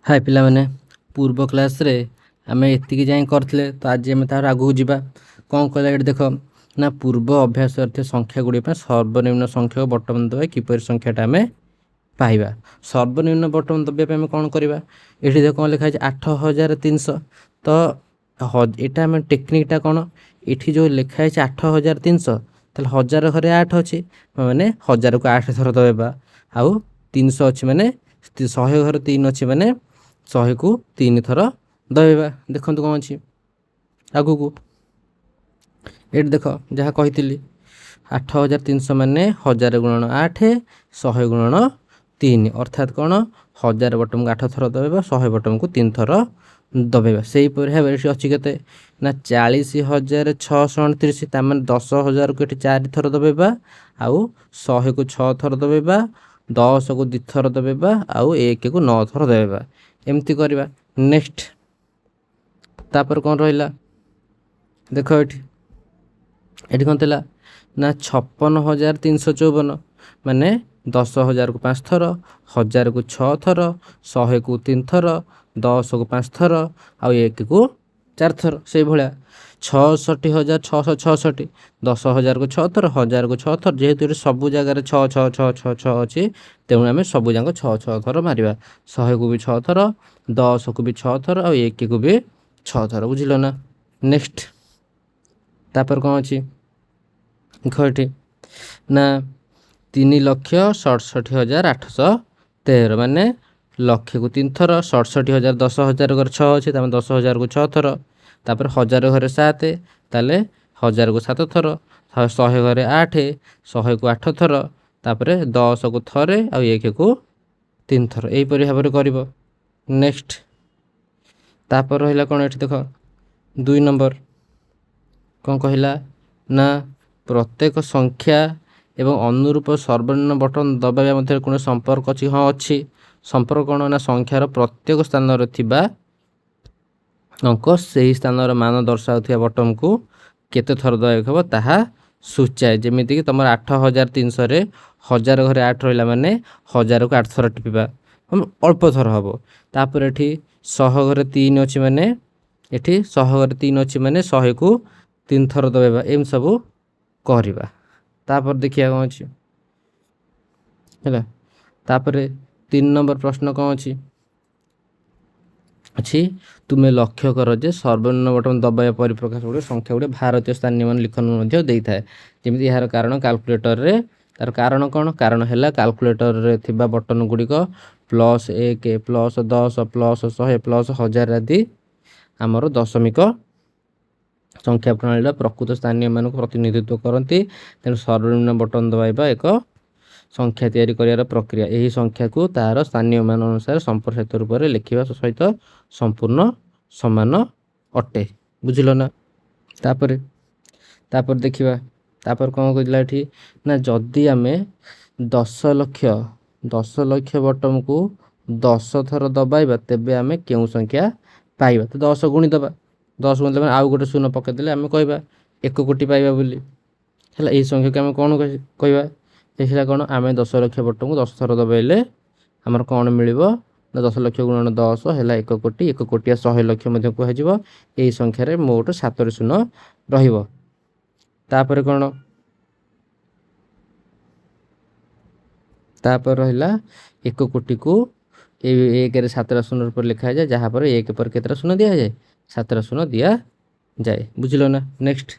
हाय पिलामाने पूर्व क्लास रे आमे एतिकी जाई करथले तो आज आमे तार आगु जिबा कोन कहला एट देखो ना पूर्व अभ्यास अर्थ संख्या गुडी पे सर्वनिम्न संख्या बर्तमान दबा किपर संख्याटा आमे पाइबा। सर्वनिम्न बर्तमान दबा पे आमे कोन करबा एठी देखो कोन लिखा है 8300 तो एटा आमे टेक्निकटा कोन एठी जो लिखा है 8300 तले 1000 घरे 8 अछि माने 1000 को 8 थर दबा आउ 300 अछि माने 100 घरे 3 अछि माने 100 को 3 थर दबेबा। देखो कौन अच्छी आगु को एट देख जहाँ कही 8300 माने 1000 गुणन 8 100 गुणन 3 अर्थात कौन 1000 बटम को 8 थर दबेबा 100 बटम को 3 थर दबेबा। से भाव अच्छी के ना 40,629 तार 10,000 को 4 थर दबेबा आउ 100 को 6 थर दबेबा 10 को 2 थर दबेबा आउ 1 को 9 थर दबेबा एमती करवा। नेक्स्ट तापर कौन रहा देख ये कौन थी ना 56,354 माने 10,000 को 5 थर 1000 को 6 थर 100 को 3 थर 10 को 5 थर आउ 1 को 4 थर से भाया 66,666 10,000 को 6 थर 1000 को 6 थर जेहेतु सबू जगार 6 6 6 6 6 अच्छी तेणु आम सबू जाक 6 6 थर मारिबा 100 को भी 6 थर 10 को भी 6 थर और 1 को भी 6 थर बुझल ना। नेक्स्ट तापर कौन अच्छी ये ना 3,67,813 माने लक्ष को 3 थर 67,000 10,000 घर 6 अच्छे 10,000 को 6 थर तापर 1000 घरे 7 ताले 1000 को 7 थर 100 घरे 8 100 को 8 थर तापर 10 को थरे आ 1 को 3 थर यहीपरि भाव कर। नेक्स्ट तापर रहा कौन ये देख 2 नंबर कौन कहला ना प्रत्येक संख्या एवं अनुरूप सर्वनिम्न बटन दबाइबा मध्य कौन संपर्क अच्छी हाँ अच्छी संपर्क कौन ना संख्यार प्रत्येक स्थान अंक से ही स्थान मान दर्शाऊा बटन को केते थर दबाइक हम ताहा सूचाए जमीक तुम 8,300 1000 घरे 8 रहा माने 1000 को 8 थर टिपा अल्प थर हम तापर ये 100 घरे 3 अच्छी माने ये 100 घरे 3 अच्छी माने 100 को 3 थर दबाइबा एम सब करवा। तापर देखिए कौन अच्छी है तापर 3 नंबर प्रश्न कौन अच्छी अच्छी तुम्हें लक्ष्य कर जे सर्वनिम्न बटन दबाइबा परिप्रकाश गुड़े संख्या गुड़े भारतीय स्थानीय मान लिखन दे था जमी यार कारण काल्कुलेटर रे तार कारण कौन कारण है काल्कुलेटर रे थिबा बटन गुड़िक +1 +10 +100 +1000 आदि आमर दशमिक संख्या प्रणाली प्रकृत स्थानीय मान को प्रतिनिधित्व करती तेणु सर्वनिम्न बटन दबाइबा एक संख्या तैयारी कर प्रक्रिया यही संख्या को तार स्थानीय मान अनुसार संप्रसारित रूप में लिखा सहित संपूर्ण समान अटे बुझल ना। तापर तापर देखिबा तापर कौन कहला ये ना जदि आम 10 लक्ष बटन को 10 थर दबाइबा तेबे आम क्यों संख्या पाइबा तो 10 गुणी दबा 10 गुणी दबा आउ गोटे शून्य पकईदे आम कह 1 कोटी पाइबा बोली है यही संख्या को आम कौन कहवा देखा कौन आम 10 लक्ष बटन को 10 थर दबाइले आमर कौन मिल 10 लक्ष गुणन 10 है 1 कोटी 1 कोटिया 100 लक्ष कह यही संख्यार मोट 7 शून्य रही कौन तापर रहा 1 कोटी को 1 रे 7 शून्य पर लिखा जाए जहाँ पर 1 पर केतरा शून्य दि जाए 7 शून्य दि जाए बुझल ना। नेक्स्ट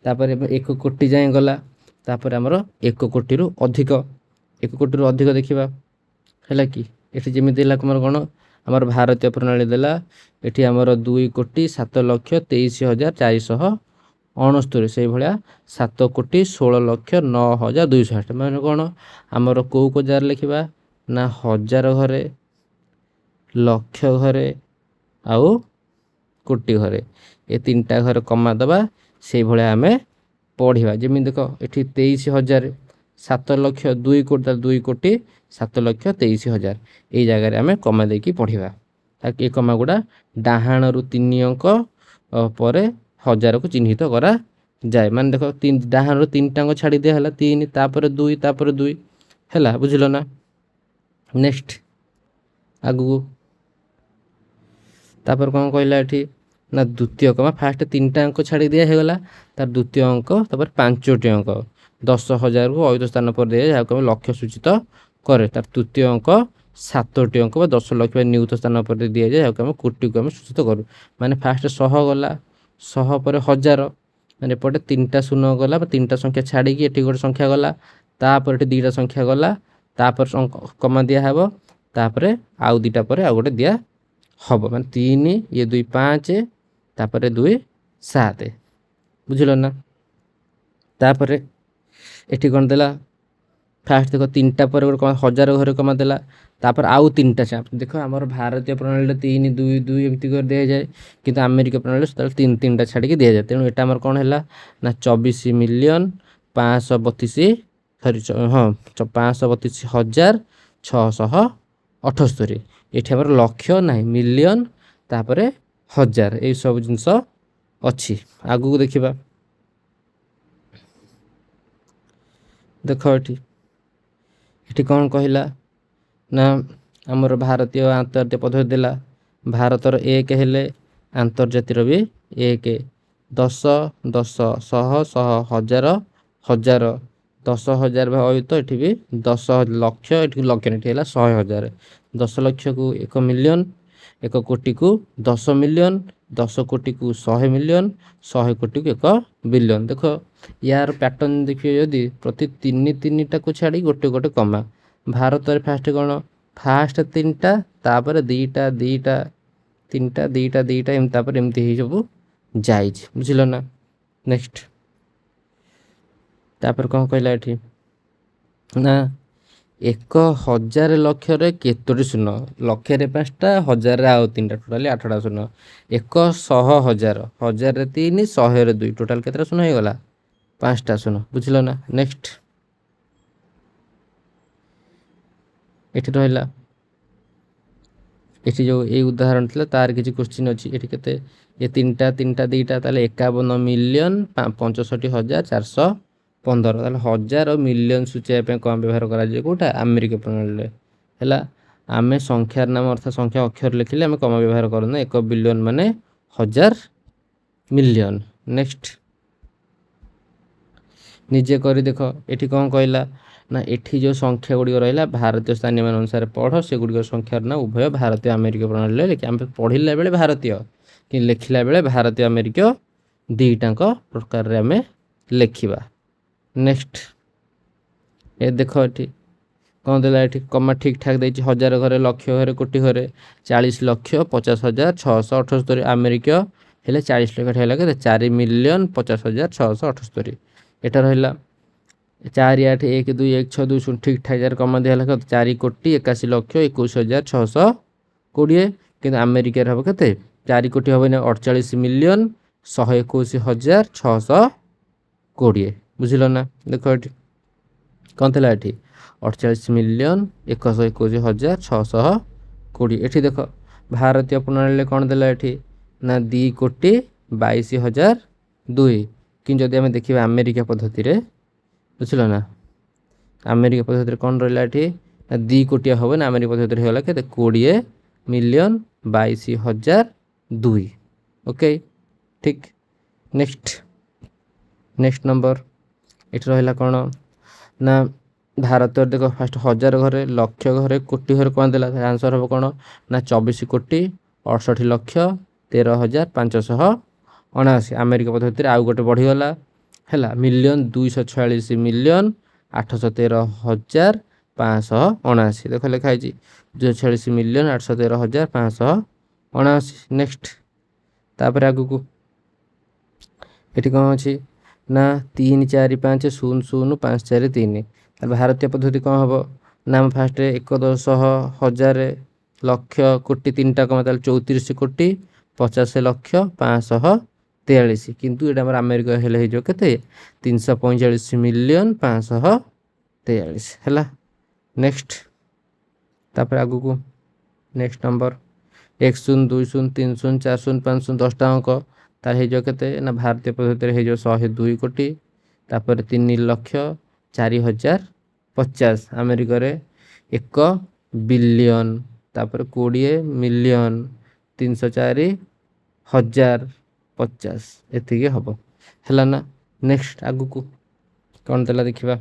तापर 1 कोटी जाए गला तापर आमर 1 कोटी रु अधिक 1 कोटी रु अधिक देखा है कि ये जमी तुम कौन आमर भारतीय प्रणाली देला ये आमर 2,07,23,469 से भाया 7,16,09,208 मैंने कौन आमर कौ को जार लिखा ना 1000 घरे लक्ष घरे आउ कोटी घरे ये 3टा घरे कमा दबा से भाया आम पढ़ा जमी देख ये 23,000 7 लक्ष 2 कोटी 2 कोटी 7,23,000 यही जगह आम कमा देकी पढ़ा ताकि ये कमा गुड़ा डाहाण रु 3 अंक पर 1000 को चिन्हित करा जाए माने देख 3 डाहाण रु 3 टांग छाड़ी दिया है 3 तापर 2 तापर 2 है बुझल ना। नेक्स्ट आगु ତାପରେ କ'ଣ କହିଲା ଏଠି ନା ଦ୍ୱିତୀୟ ଅଙ୍କ ଫାଷ୍ଟ 3ଟା ଅଙ୍କ ଛାଡ଼ି ଦିଆ ହେଇଗଲା, ତାର ଦ୍ୱିତୀୟ ଅଙ୍କ ତାପରେ 5ଟି ଅଙ୍କ 10,000କୁ ଅୟୁତ ସ୍ଥାନ ପରେ ଦିଆଯାଏ, ଯାହାକୁ ଆମେ ଲକ୍ଷ୍ୟ ସୂଚିତ କରେ। ତାର ତୃତୀୟ ଅଙ୍କ 7ଟି ଅଙ୍କ ବା 10 ଲକ୍ଷ ବା ନିୟୁତ ସ୍ଥାନ ପରେ ଦିଆଯାଏ, ଯାହାକୁ ଆମେ କୋଟିକୁ ଆମେ ସୂଚିତ କରୁ। ମାନେ ଫାଷ୍ଟ 100 ଗଲା, 100 ପରେ 1000, ମାନେ ଏପଟେ 3ଟା ଶୂନ ଗଲା ବା 3ଟା ସଂଖ୍ୟା ଛାଡ଼ିକି ଏଠି ଗୋଟେ ସଂଖ୍ୟା ଗଲା, ତାପରେ ଏଠି 2ଟା ସଂଖ୍ୟା ଗଲା, ତାପରେ କମା ଦିଆହେବ, ତାପରେ ଆଉ 2ଟା ପରେ ଆଉ ଗୋଟେ ଦିଆ ହବ, ମାନେ 3 ଇଏ 2 5 ତାପରେ 2 7, ବୁଝିଲ ନା। ତାପରେ ଏଠି କ'ଣ ଦେଲା, ଫାଷ୍ଟ ଦେଖ 3ଟା ପରେ ଗୋଟେ 1000 ଘରେ କମା ଦେଲା, ତାପରେ ଆଉ 3ଟା ଚାପ। ଦେଖ ଆମର ଭାରତୀୟ ପ୍ରଣାଳୀରେ 3 2 2 ଏମିତି କରି ଦିଆଯାଏ, କିନ୍ତୁ ଆମେରିକା ପ୍ରଣାଳୀରେ ସେତେବେଳେ 3ଟା ଛାଡ଼ିକି ଦିଆଯାଏ। ତେଣୁ ଏଟା ଆମର କ'ଣ ହେଲା ନା 24,532,678। ଏଠି ଆମର ଲକ୍ଷ ନାହିଁ, ମିଲିୟନ ତାପରେ 1000 ଏଇସବୁ ଜିନିଷ ଅଛି। ଆଗକୁ ଦେଖିବା, ଦେଖ ଏଠି କ'ଣ କହିଲା ନା ଆମର ଭାରତୀୟ ଆନ୍ତର୍ଜାତୀୟ ପଦ୍ଧତି ଦେଲା, ଭାରତର 1 ହେଲେ ଆନ୍ତର୍ଜାତିର ବି 1, 10 10 100 100 1000 1000 10,000 ବା ଅୟୁତ, ଏଠି ବି 10 ଲକ୍ଷ, ଏଠି ଲକ୍ଷ ଏଠି ହେଲା 100,000, 10 ଲକ୍ଷକୁ 1 ମିଲିୟନ, 1 କୋଟିକୁ 10 ମିଲିୟନ, 10 କୋଟିକୁ 100 ମିଲିୟନ, 100 କୋଟିକୁ 1 ବିଲିୟନ। ଦେଖ ୟାର ପ୍ୟାଟର୍ନ ଦେଖିବେ ଯଦି ପ୍ରତି 3ଟାକୁ ଛାଡ଼ି ଗୋଟେ ଗୋଟେ କମା। ଭାରତରେ ଫାଷ୍ଟ କ'ଣ, ଫାଷ୍ଟ 3ଟା ତାପରେ 2ଟା 2ଟା 3ଟା 2ଟା 2ଟା ଏମିତି, ତାପରେ ଏମିତି ହେଇ ସବୁ ଯାଇଛି, ବୁଝିଲ ନା। ନେକ୍ସଟ ତାପରେ କ'ଣ କହିଲା ଏଠି ନା 1,000 ଲକ୍ଷରେ କେତୋଟି ଶୂନ, ଲକ୍ଷରେ 5ଟା, 1000ରେ ଆଉ 3ଟା, ଟୋଟାଲି 8ଟା ଶୂନ। 100,000, 1000ରେ 3, 100ରେ 2, ଟୋଟାଲ କେତେଟା ଶୂନ ହେଇଗଲା, 5ଟା ଶୂନ, ବୁଝିଲ ନା। ନେକ୍ସଟ ଏଠି ରହିଲା, ଏଠି ଯେଉଁ ଏଇ ଉଦାହରଣ ଥିଲା ତାର କିଛି କୋଶ୍ଚିନ୍ ଅଛି। ଏଠି କେତେ, ଏ 3ଟା 3ଟା 2ଟା, ତାହେଲେ 51,65,415, ତାହେଲେ 1000 ଆଉ ମିଲିୟନ ସୂଚାଇବା ପାଇଁ କ'ଣ ବ୍ୟବହାର କରାଯାଏ, କେଉଁଟା, ଆମେରିକା ପ୍ରଣାଳୀରେ ହେଲା। ଆମେ ସଂଖ୍ୟାର ନାମ ଅର୍ଥାତ୍ ସଂଖ୍ୟା ଅକ୍ଷର ଲେଖିଲେ ଆମେ କମା ବ୍ୟବହାର କରୁନା, 1 ବିଲିୟନ ମାନେ 1000 ମିଲିୟନ। ନେକ୍ସଟ ନିଜେ କରି ଦେଖ, ଏଠି କ'ଣ କହିଲା ନା ଏଠି ଯେଉଁ ସଂଖ୍ୟା ଗୁଡ଼ିକ ରହିଲା ଭାରତୀୟ ସ୍ଥାନୀୟମାନ ଅନୁସାରେ ପଢ଼, ସେଗୁଡ଼ିକ ସଂଖ୍ୟାର ନା ଉଭୟ ଭାରତୀୟ ଆମେରିକୀୟ ପ୍ରଣାଳୀରେ ଲେଖି। ଆମେ ପଢ଼ିଲା ବେଳେ ଭାରତୀୟ, କିନ୍ତୁ ଲେଖିଲା ବେଳେ ଭାରତୀୟ ଆମେରିକୀୟ ଦୁଇଟାଙ୍କ ପ୍ରକାରରେ ଆମେ ଲେଖିବା। ନେକ୍ସଟ ଦେଖ ଏଠି କ'ଣ ଦେଲା, ଏଠି କମା ଠିକ୍ ଠାକ୍ ଦେଇଛି, 1000 ଘରେ, ଲକ୍ଷ ଘରେ, କୋଟି ଘରେ, 40,50,678। ଆମେରିକୀୟ ହେଲେ 40 ଲକ୍ଷ, ହେଲା କେତେ, 4,50,50,678। ଏଟା ରହିଲା 4 8 1 2 1 6 2 0, ଠିକ୍ ଠାକ୍ ଯାର କମା ଦିଆହେଲା 4,81,21,620। କିନ୍ତୁ ଆମେରିକାରେ ହେବ କେତେ, 4 କୋଟି ହେବନି, 48,121,620, ବୁଝିଲ ନା। ଦେଖ ଏଠି କ'ଣ ଥିଲା, ଏଠି 48,121,620। ଏଠି ଦେଖ ଭାରତୀୟ ପ୍ରଣାଳୀରେ କ'ଣ ଦେଲା, ଏଠି ନା 2,22,002। କିନ୍ତୁ ଯଦି ଆମେ ଦେଖିବା ଆମେରିକା ପଦ୍ଧତିରେ, ବୁଝିଲ ନା, ଆମେରିକା ପଦ୍ଧତିରେ କ'ଣ ରହିଲା, ଏଠି ନା 2 କୋଟିଆ ହେବ ନା, ଆମେରିକା ପଦ୍ଧତିରେ ହେଇଗଲା କେତେ, 20,22,002। ଓକେ, ଠିକ୍। ନେକ୍ସଟ ନମ୍ବର ଏଠି ରହିଲା କ'ଣ ନା ଭାରତରେ ଦେଖ ଫାଷ୍ଟ 1000 ଘରେ, ଲକ୍ଷ ଘରେ, କୋଟି ଘରେ କ'ଣ ଦେଲା, ଆନ୍ସର ହେବ କ'ଣ ନା 24,68,13,579। ଆମେରିକା ପଦ୍ଧତିରେ ଆଉ ଗୋଟେ ବଢ଼ିଗଲା ହେଲା, ମିଲିୟନ 246,813,579। ଦେଖ ଲେଖା ହେଇଛି 246,813,579। ନେକ୍ସଟ ତାପରେ ଆଗକୁ ଏଠି କ'ଣ ଅଛି ନା 3,4,5,0,0,5,4,3। ଭାରତୀୟ ପଦ୍ଧତି କ'ଣ ହେବ ନା ଆମେ ଫାଷ୍ଟ 1 10 1000 ଲକ୍ଷ କୋଟି 3ଟା କମା, ତାହେଲେ 34 କୋଟି 50 ଲକ୍ଷ 543। କିନ୍ତୁ ଏଇଟା ଆମର ଆମେରିକା ହେଲେ ହେଇଯିବ କେତେ, 345,543 ହେଲା। ନେକ୍ସଟ ତାପରେ ଆଗକୁ ନେକ୍ସଟ ନମ୍ବର 1 0 2 0 3 0 4 0 5 0, 10ଟା ଅଙ୍କ, ତାହେଲେ ହେଇଯିବ କେତେ ନା ଭାରତୀୟ ପଦ୍ଧତିରେ ହେଇଯିବ 102 କୋଟି, ତାପରେ 3,04,050। ଆମେରିକାରେ 1 ବିଲିୟନ, ତାପରେ 20 ମିଲିୟନ, 304,050 ଏତିକି ହେବ ହେଲା ନା। ନେକ୍ସଟ ଆଗକୁ କ'ଣ ଦେଲା ଦେଖିବା।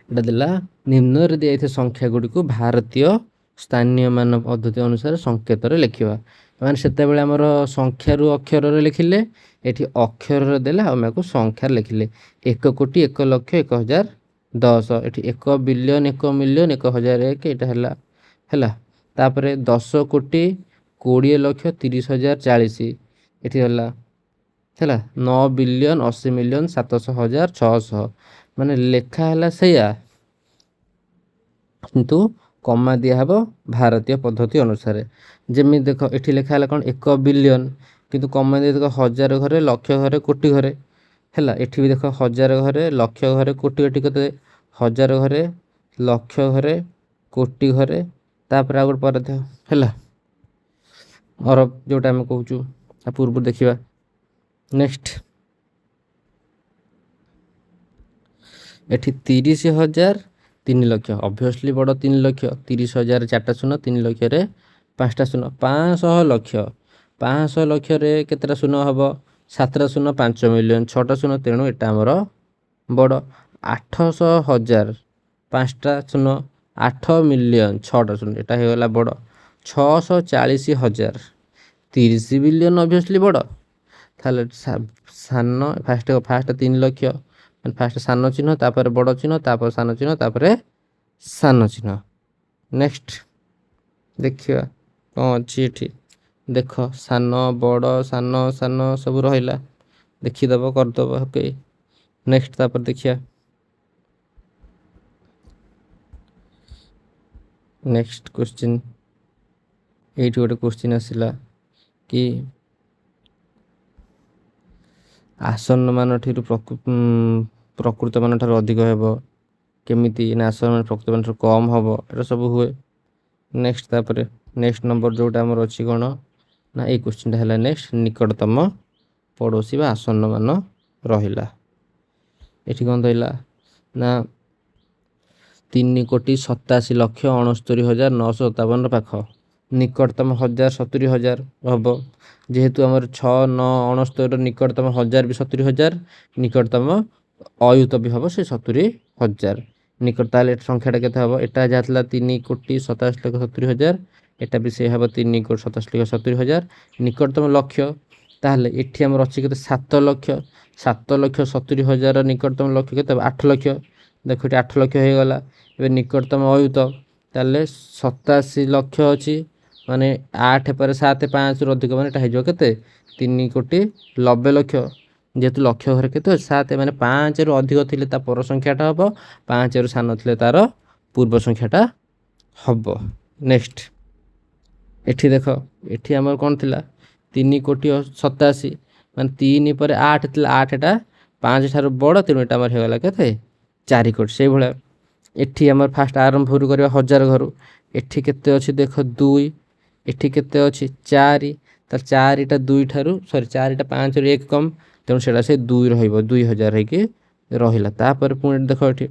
ଏଇଟା ଦେଲା ନିମ୍ନରେ ଦିଆଯାଇଥିବା ସଂଖ୍ୟା ଗୁଡ଼ିକୁ ଭାରତୀୟ ସ୍ଥାନୀୟ ମାନ ପଦ୍ଧତି ଅନୁସାରେ ସଂକେତରେ ଲେଖିବା। ମାନେ ସେତେବେଳେ ଆମର ସଂଖ୍ୟାରୁ ଅକ୍ଷରରେ ଲେଖିଲେ, ଏଠି ଅକ୍ଷରରେ ଦେଲେ ଆଉ ଆମକୁ ସଂଖ୍ୟାରେ ଲେଖିଲେ। 1,00,00,000,1,10 ଏଠି 1,000,000,000 1,000,000,000 1,001 ଏଇଟା ହେଲା। ତାପରେ 10,20,00,30,040 ଏଠି ହେଲା 9,80,000,700,600 ମାନେ ଲେଖା ହେଲା ସେଇଆ, କିନ୍ତୁ କମା ଦିଆହେବ ଭାରତୀୟ ପଦ୍ଧତି ଅନୁସାରେ। ଯେମିତି ଦେଖ ଏଠି ଲେଖା ହେଲା କ'ଣ 1,000,000,000 କିନ୍ତୁ କମା ଦିଆ ଦେଖ 1000 ଘରେ, ଲକ୍ଷ ଘରେ, କୋଟି ଘରେ ହେଲା। ଏଠି ବି ଦେଖ 1000 ଘରେ, ଲକ୍ଷ ଘରେ, କୋଟି ଘରେ କେତେ 1000 ଘରେ, ଲକ୍ଷ ଘରେ, କୋଟି ଘରେ, ତାପରେ ଆଉ ଗୋଟେ ପରେ ହେଲା ଅରବ ଯେଉଁଟା ଆମେ କହୁଛୁ ତା ପୂର୍ବରୁ ଦେଖିବା। ନେକ୍ସଟ ଏଠି 30,000 3,00,000 ଅବଭିୟସଲି ବଡ଼ 3,00,000 30,000 4ଟା ଶୂନ, 3,00,000 5ଟା ଶୂନ, 500 ଲକ୍ଷ 500 ଲକ୍ଷରେ କେତେଟା ଶୂନ ହେବ 7ଟା ଶୂନ 5,000,000 6ଟା ଶୂନ, ତେଣୁ ଏଟା ଆମର ବଡ଼। 800,000 5ଟା ଶୂନ 8,000,000 6ଟା ଶୂନ, ଏଟା ହେଇଗଲା ବଡ଼। 640,000 30,000,000,000 ଅବଭିୟସଲି ବଡ଼। ତାହେଲେ ସାନ ଫାଷ୍ଟ 3,00,000 ମାନେ ଫାଷ୍ଟ ସାନ ଚିହ୍ନ, ତାପରେ ବଡ଼ ଚିହ୍ନ, ତାପରେ ସାନ ଚିହ୍ନ, ତାପରେ ସାନ ଚିହ୍ନ। ନେକ୍ସଟ ଦେଖିବା କ'ଣ ଅଛି ଏଠି। ଦେଖ ସାନ ବଡ଼ ସାନ ସାନ ସବୁ ରହିଲା, ଦେଖିଦେବ କରିଦେବ। ଓକେ ନେକ୍ସଟ ତାପରେ ଦେଖିବା। ନେକ୍ସଟ କ୍ୱେଶ୍ଚିନ୍ ଏଇଠି ଗୋଟେ କ୍ୱେଶ୍ଚିନ୍ ଆସିଲା କି ଆସନ୍ନ ମାନ ଠାରୁ ପ୍ରକୃତ ମାନ ଠାରୁ ଅଧିକ ହେବ କେମିତି ନା ଆସନ୍ନ ମାନ ପ୍ରକୃତ ମାନ ଠାରୁ କମ୍ ହେବ, ଏଟା ସବୁ ହୁଏ। ନେକ୍ସଟ ତାପରେ ନେକ୍ସଟ ନମ୍ବର ଯେଉଁଟା ଆମର ଅଛି କ'ଣ ନା ଏଇ କ୍ୱେଶ୍ଚିନ୍ଟା ହେଲା ନେକ୍ସଟ ନିକଟତମ ପଡ଼ୋଶୀ ବା ଆସନ୍ନ ମାନ ରହିଲା। ଏଠି କ'ଣ ରହିଲା ନା 3,87,69,957 ପାଖ, ନିକଟତମ 1,70,000 ହେବ। ଯେହେତୁ ଆମର 6, 9, 69 ନିକଟତମ 1000 ବି 70,000, ନିକଟତମ ଅୟୁତ ବି ହେବ ସେ 70,000 ନିକଟ। ତାହେଲେ ସଂଖ୍ୟାଟା କେତେ ହେବ? ଏଟା ଯାହା ଥିଲା 3,87,70,000, ଏଟା ବି ସେ ହେବ 3,87,70,000 ନିକଟତମ ଲକ୍ଷ୍ୟ। ତାହେଲେ ଏଠି ଆମର ଅଛି କେତେ 7,00,000 7,70,000 ନିକଟତମ ଲକ୍ଷ୍ୟ କେତେ ହେବ 8,00,000। ଦେଖ ଏଠି 8,00,000 ହେଇଗଲା। ଏବେ ନିକଟତମ ଅୟୁତ ତାହେଲେ 87,00,000 ଅଛି, ମାନେ 8 ପରେ 7 5ରୁ ଅଧିକ ମାନେ ଏଟା ହେଇଯିବ କେତେ 3,90,00,000। ଯେହେତୁ ଲକ୍ଷ ଘରେ କେତେ ଅଛି 7, ମାନେ 5ରୁ ଅଧିକ ଥିଲେ ତା ପର ସଂଖ୍ୟାଟା ହେବ, 5ରୁ ସାନ ଥିଲେ ତାର ପୂର୍ବ ସଂଖ୍ୟାଟା ହେବ। ନେକ୍ସଟ ଏଠି ଦେଖ ଏଠି ଆମର କ'ଣ ଥିଲା 3,87,00,000 ମାନେ 3 ପରେ 8 ଥିଲା, 8ଟା 5 ଠାରୁ ବଡ଼, ତେଣୁ ଏଟା ଆମର ହେଇଗଲା କେତେ 4 କୋଟି। ସେଇଭଳିଆ ଏଠି ଆମର ଫାଷ୍ଟ ଆରମ୍ଭରୁ କରିବା 1000 ଘରୁ। ଏଠି କେତେ ଅଛି ଦେଖ 2, ଏଠି କେତେ ଅଛି 4, ତାର 4ଟା 2 ଠାରୁ 4ଟା 5ରୁ 1 କମ୍, ତେଣୁ ସେଇଟା ସେ 2 ରହିବ, 2,000 ହେଇକି ରହିଲା। ତାପରେ ପୁଣି ଦେଖ ଏଠି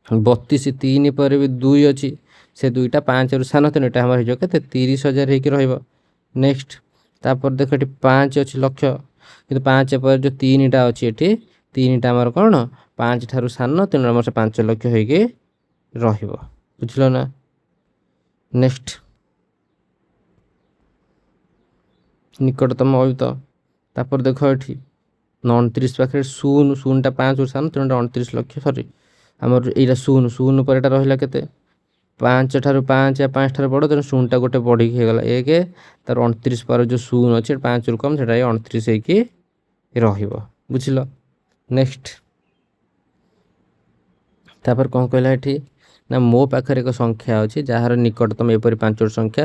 32, 3 ପରେ ବି 2 ଅଛି, ସେ 2ଟା 5ରୁ ସାନ, ତେଣୁ ଏଟା ଆମର ହେଇଯିବ କେତେ 30,000 ହେଇକି ରହିବ। ନେକ୍ସଟ ତାପରେ ଦେଖ ଏଠି 5 ଅଛି ଲକ୍ଷ, କିନ୍ତୁ 5 ପରେ ଯେଉଁ 3ଟା ଅଛି ଏଠି 3ଟା ଆମର କ'ଣ 5 ଠାରୁ ସାନ, ତେଣୁ ଆମର ସେ 5,00,000 ହେଇକି ରହିବ। ବୁଝିଲ ନା। ନେକ୍ସଟ ନିକଟତମ ଅୟୁତ। ତାପରେ ଦେଖ ଏଠି 29 ପାଖରେ 0, 0ଟା 5ରୁ ସାନ, ତେଣୁ 29,00,000 ଆମର ଏଇଟା 0 ପରେ ଏଟା ରହିଲା କେତେ 5 ଠାରୁ 5 ଠାରୁ ବଡ଼, ତେଣୁ 0ଟା ଗୋଟେ ବଢ଼ିକି ହେଇଗଲା 1, ତାର 29 ପରେ ଯେଉଁ 0 ଅଛି 5ରୁ କମ୍, ସେଟା 29 ହେଇକି ରହିବ। ବୁଝିଲ। ନେକ୍ସଟ ତାପରେ କ'ଣ କହିଲା ଏଠି ନା ମୋ ପାଖରେ ଏକ ସଂଖ୍ୟା ଅଛି ଯାହାର ନିକଟତମ ଏପରି 5ଟି ସଂଖ୍ୟା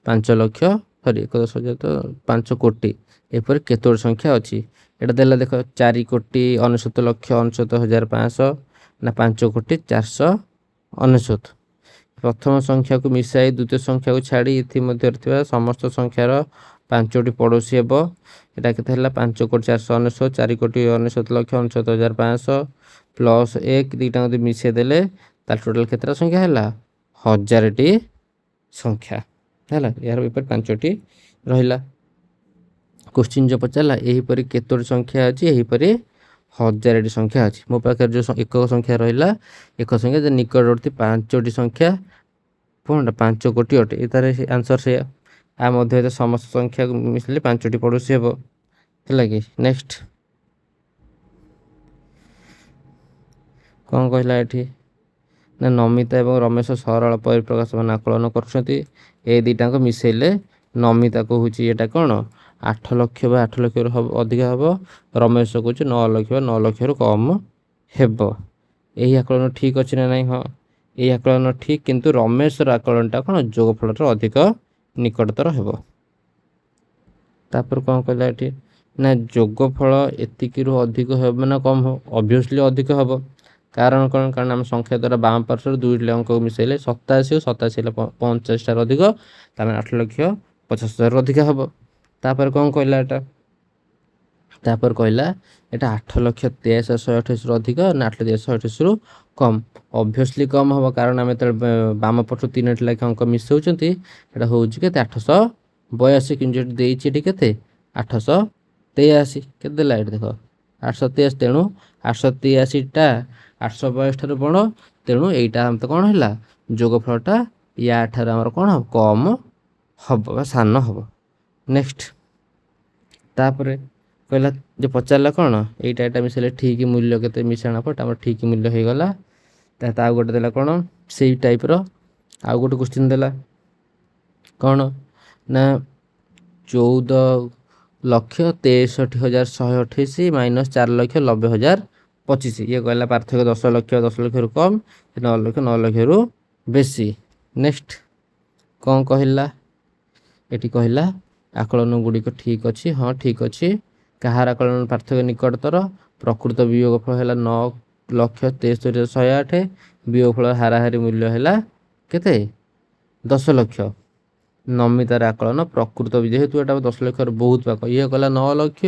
5,00,000 1,10,000 ତ 5 କୋଟି ଏପରି କେତୋଟି ସଂଖ୍ୟା ଅଛି। ଏଟା ଦେଲା ଦେଖ 4,69,99,500 ନା 5,04,499। ପ୍ରଥମ ସଂଖ୍ୟାକୁ ମିଶାଇ ଦ୍ୱିତୀୟ ସଂଖ୍ୟାକୁ ଛାଡ଼ି ଏଥିମଧ୍ୟରେ ଥିବା ସମସ୍ତ ସଂଖ୍ୟାର 5ଟି ପଡ଼ୋଶୀ ହେବ। ଏଟା କେତେ ହେଲା 5,04,499, 4,99,99,500 ପ୍ଲସ୍ 1, ଦୁଇଟା ଯଦି ମିଶାଇ ଦେଲେ ତାହେଲେ ଟୋଟାଲ୍ କେତେଟା ସଂଖ୍ୟା ହେଲା 1000ଟି ସଂଖ୍ୟା। ହେଲା। ଏହାର ଏପରି 5ଟି ରହିଲା। କୋଶ୍ଚିନ୍ ଯେଉଁ ପଚାରିଲା ଏହିପରି କେତୋଟି ସଂଖ୍ୟା ଅଛି, ଏହିପରି 1000ଟି ସଂଖ୍ୟା ଅଛି। ମୋ ପାଖରେ ଯେଉଁ ଏକକ ସଂଖ୍ୟା ରହିଲା, ଏକକ ସଂଖ୍ୟା ଯେ ନିକଟବର୍ତ୍ତୀ 5ଟି ସଂଖ୍ୟା କ'ଣଟା 5 କୋଟି ଅଟେ। ତାର ଆନ୍ସର୍ ସେଇଆ। ଆ ମଧ୍ୟରେ ସମସ୍ତ ସଂଖ୍ୟା ମିଶିଲେ 5ଟି ପଡ଼ୋଶୀ ହେବ, ହେଲା କି। ନେକ୍ସଟ କ'ଣ କହିଲା ଏଠି ନା ନମିତା ଏବଂ ରମେଶ ସରଳ ପରିପ୍ରକାଶ ମାନେ ଆକଳନ କରୁଛନ୍ତି। ଏ ଦୁଇଟାଙ୍କ ମିଶାଇଲେ ନମିତା କହୁଛି ଏଇଟା କ'ଣ 8 ଲକ୍ଷ ବା 8 ଲକ୍ଷରୁ ଅଧିକା ହେବ। ରମେଶ କହୁଛି 9 ଲକ୍ଷ ବା 9 ଲକ୍ଷରୁ କମ୍ ହେବ। ଏହି ଆକଳନ ଠିକ୍ ଅଛି ନା ନାହିଁ? ହଁ, ଏହି ଆକଳନ ଠିକ୍, କିନ୍ତୁ ରମେଶର ଆକଳନଟା କ'ଣ ଯୋଗଫଳର ଅଧିକ ନିକଟତର ହେବ। ତାପରେ କ'ଣ କହିଲା ଏଠି ନା ଯୋଗଫଳ ଏତିକିରୁ ଅଧିକ ହେବ ନା କମ୍ ହେବ? ଅବଭିୟସ୍ଲି ଅଧିକ ହେବ। କାରଣ କ'ଣ? କାରଣ ଆମ ସଂଖ୍ୟା ଦ୍ୱାରା ବାମ ପାର୍ଶ୍ୱରେ 2ଟି ଅଙ୍କକୁ ମିଶାଇଲେ 87 ହେଲେ 50 ଠାରୁ ଅଧିକ, ତାମାନେ 8,50,000 ଅଧିକା ହେବ। ତାପରେ କ'ଣ କହିଲା ଏଟା? ତାପରେ କହିଲା ଏଟା 8,83,128ରୁ ଅଧିକ ନା 8,83,128ରୁ କମ୍? ଅବଭିୟସ୍ଲି କମ୍ ହେବ, କାରଣ ଆମେ ଯେତେବେଳେ ବାମ ପଟରୁ 3ଟି ଲେଖା ଅଙ୍କ ମିଶାଉଛନ୍ତି ଏଟା ହେଉଛି କେତେ 882, କିନ୍ତୁ ଏଠି ଦେଇଛି ଏଠି କେତେ 883। କେତେ ଦେଲା ଏଠି ଦେଖ 883, ତେଣୁ 883ଟା 882 ଠାରୁ ବଡ଼, ତେଣୁ ଏଇଟା ଆମ ତ କ'ଣ ହେଲା ଯୋଗଫଳଟା ୟା ଠାରୁ ଆମର କ'ଣ ହେବ କମ୍ ହେବ ବା ସାନ ହେବ। ନେକ୍ସଟ ତାପରେ କହିଲା ଯେ ପଚାରିଲା କ'ଣ ଏଇଟା ମିଶାଇଲେ ଠିକ୍ ମୂଲ୍ୟ କେତେ ମିଶାଣ ପଟ ଆମର ଠିକ୍ ମୂଲ୍ୟ ହେଇଗଲା। ତା ଆଉ ଗୋଟେ ଦେଲା କ'ଣ ସେଇ ଟାଇପ୍ର ଆଉ ଗୋଟେ କୋଶ୍ଚିନ୍ ଦେଲା କ'ଣ ନା 14,63,128 ମାଇନସ୍ 4,90,025। ଇଏ କହିଲା ପାର୍ଥକ୍ୟ 10 ଲକ୍ଷ 10 ଲକ୍ଷରୁ କମ୍, 9 ଲକ୍ଷ 9 ଲକ୍ଷରୁ ବେଶୀ। ନେକ୍ସଟ କ'ଣ କହିଲା ଏଠି? କହିଲା ଆକଳନ ଗୁଡ଼ିକ ଠିକ୍ ଅଛି। ହଁ ଠିକ୍ ଅଛି। କାହାର ଆକଳନ ପାର୍ଥକ୍ୟ ନିକଟତର? ପ୍ରକୃତ ବିୟୋଗଫଳ ହେଲା 9,63,108, ବିୟୋଗଫଳ ହାରାହାରି ମୂଲ୍ୟ ହେଲା କେତେ 10 ଲକ୍ଷ। ନମିତାର ଆକଳନ ପ୍ରକୃତ ଯେହେତୁ ଏଟା 10 ଲକ୍ଷରୁ ବହୁତ ପାଖ, ଇଏ କଲା 9 ଲକ୍ଷ,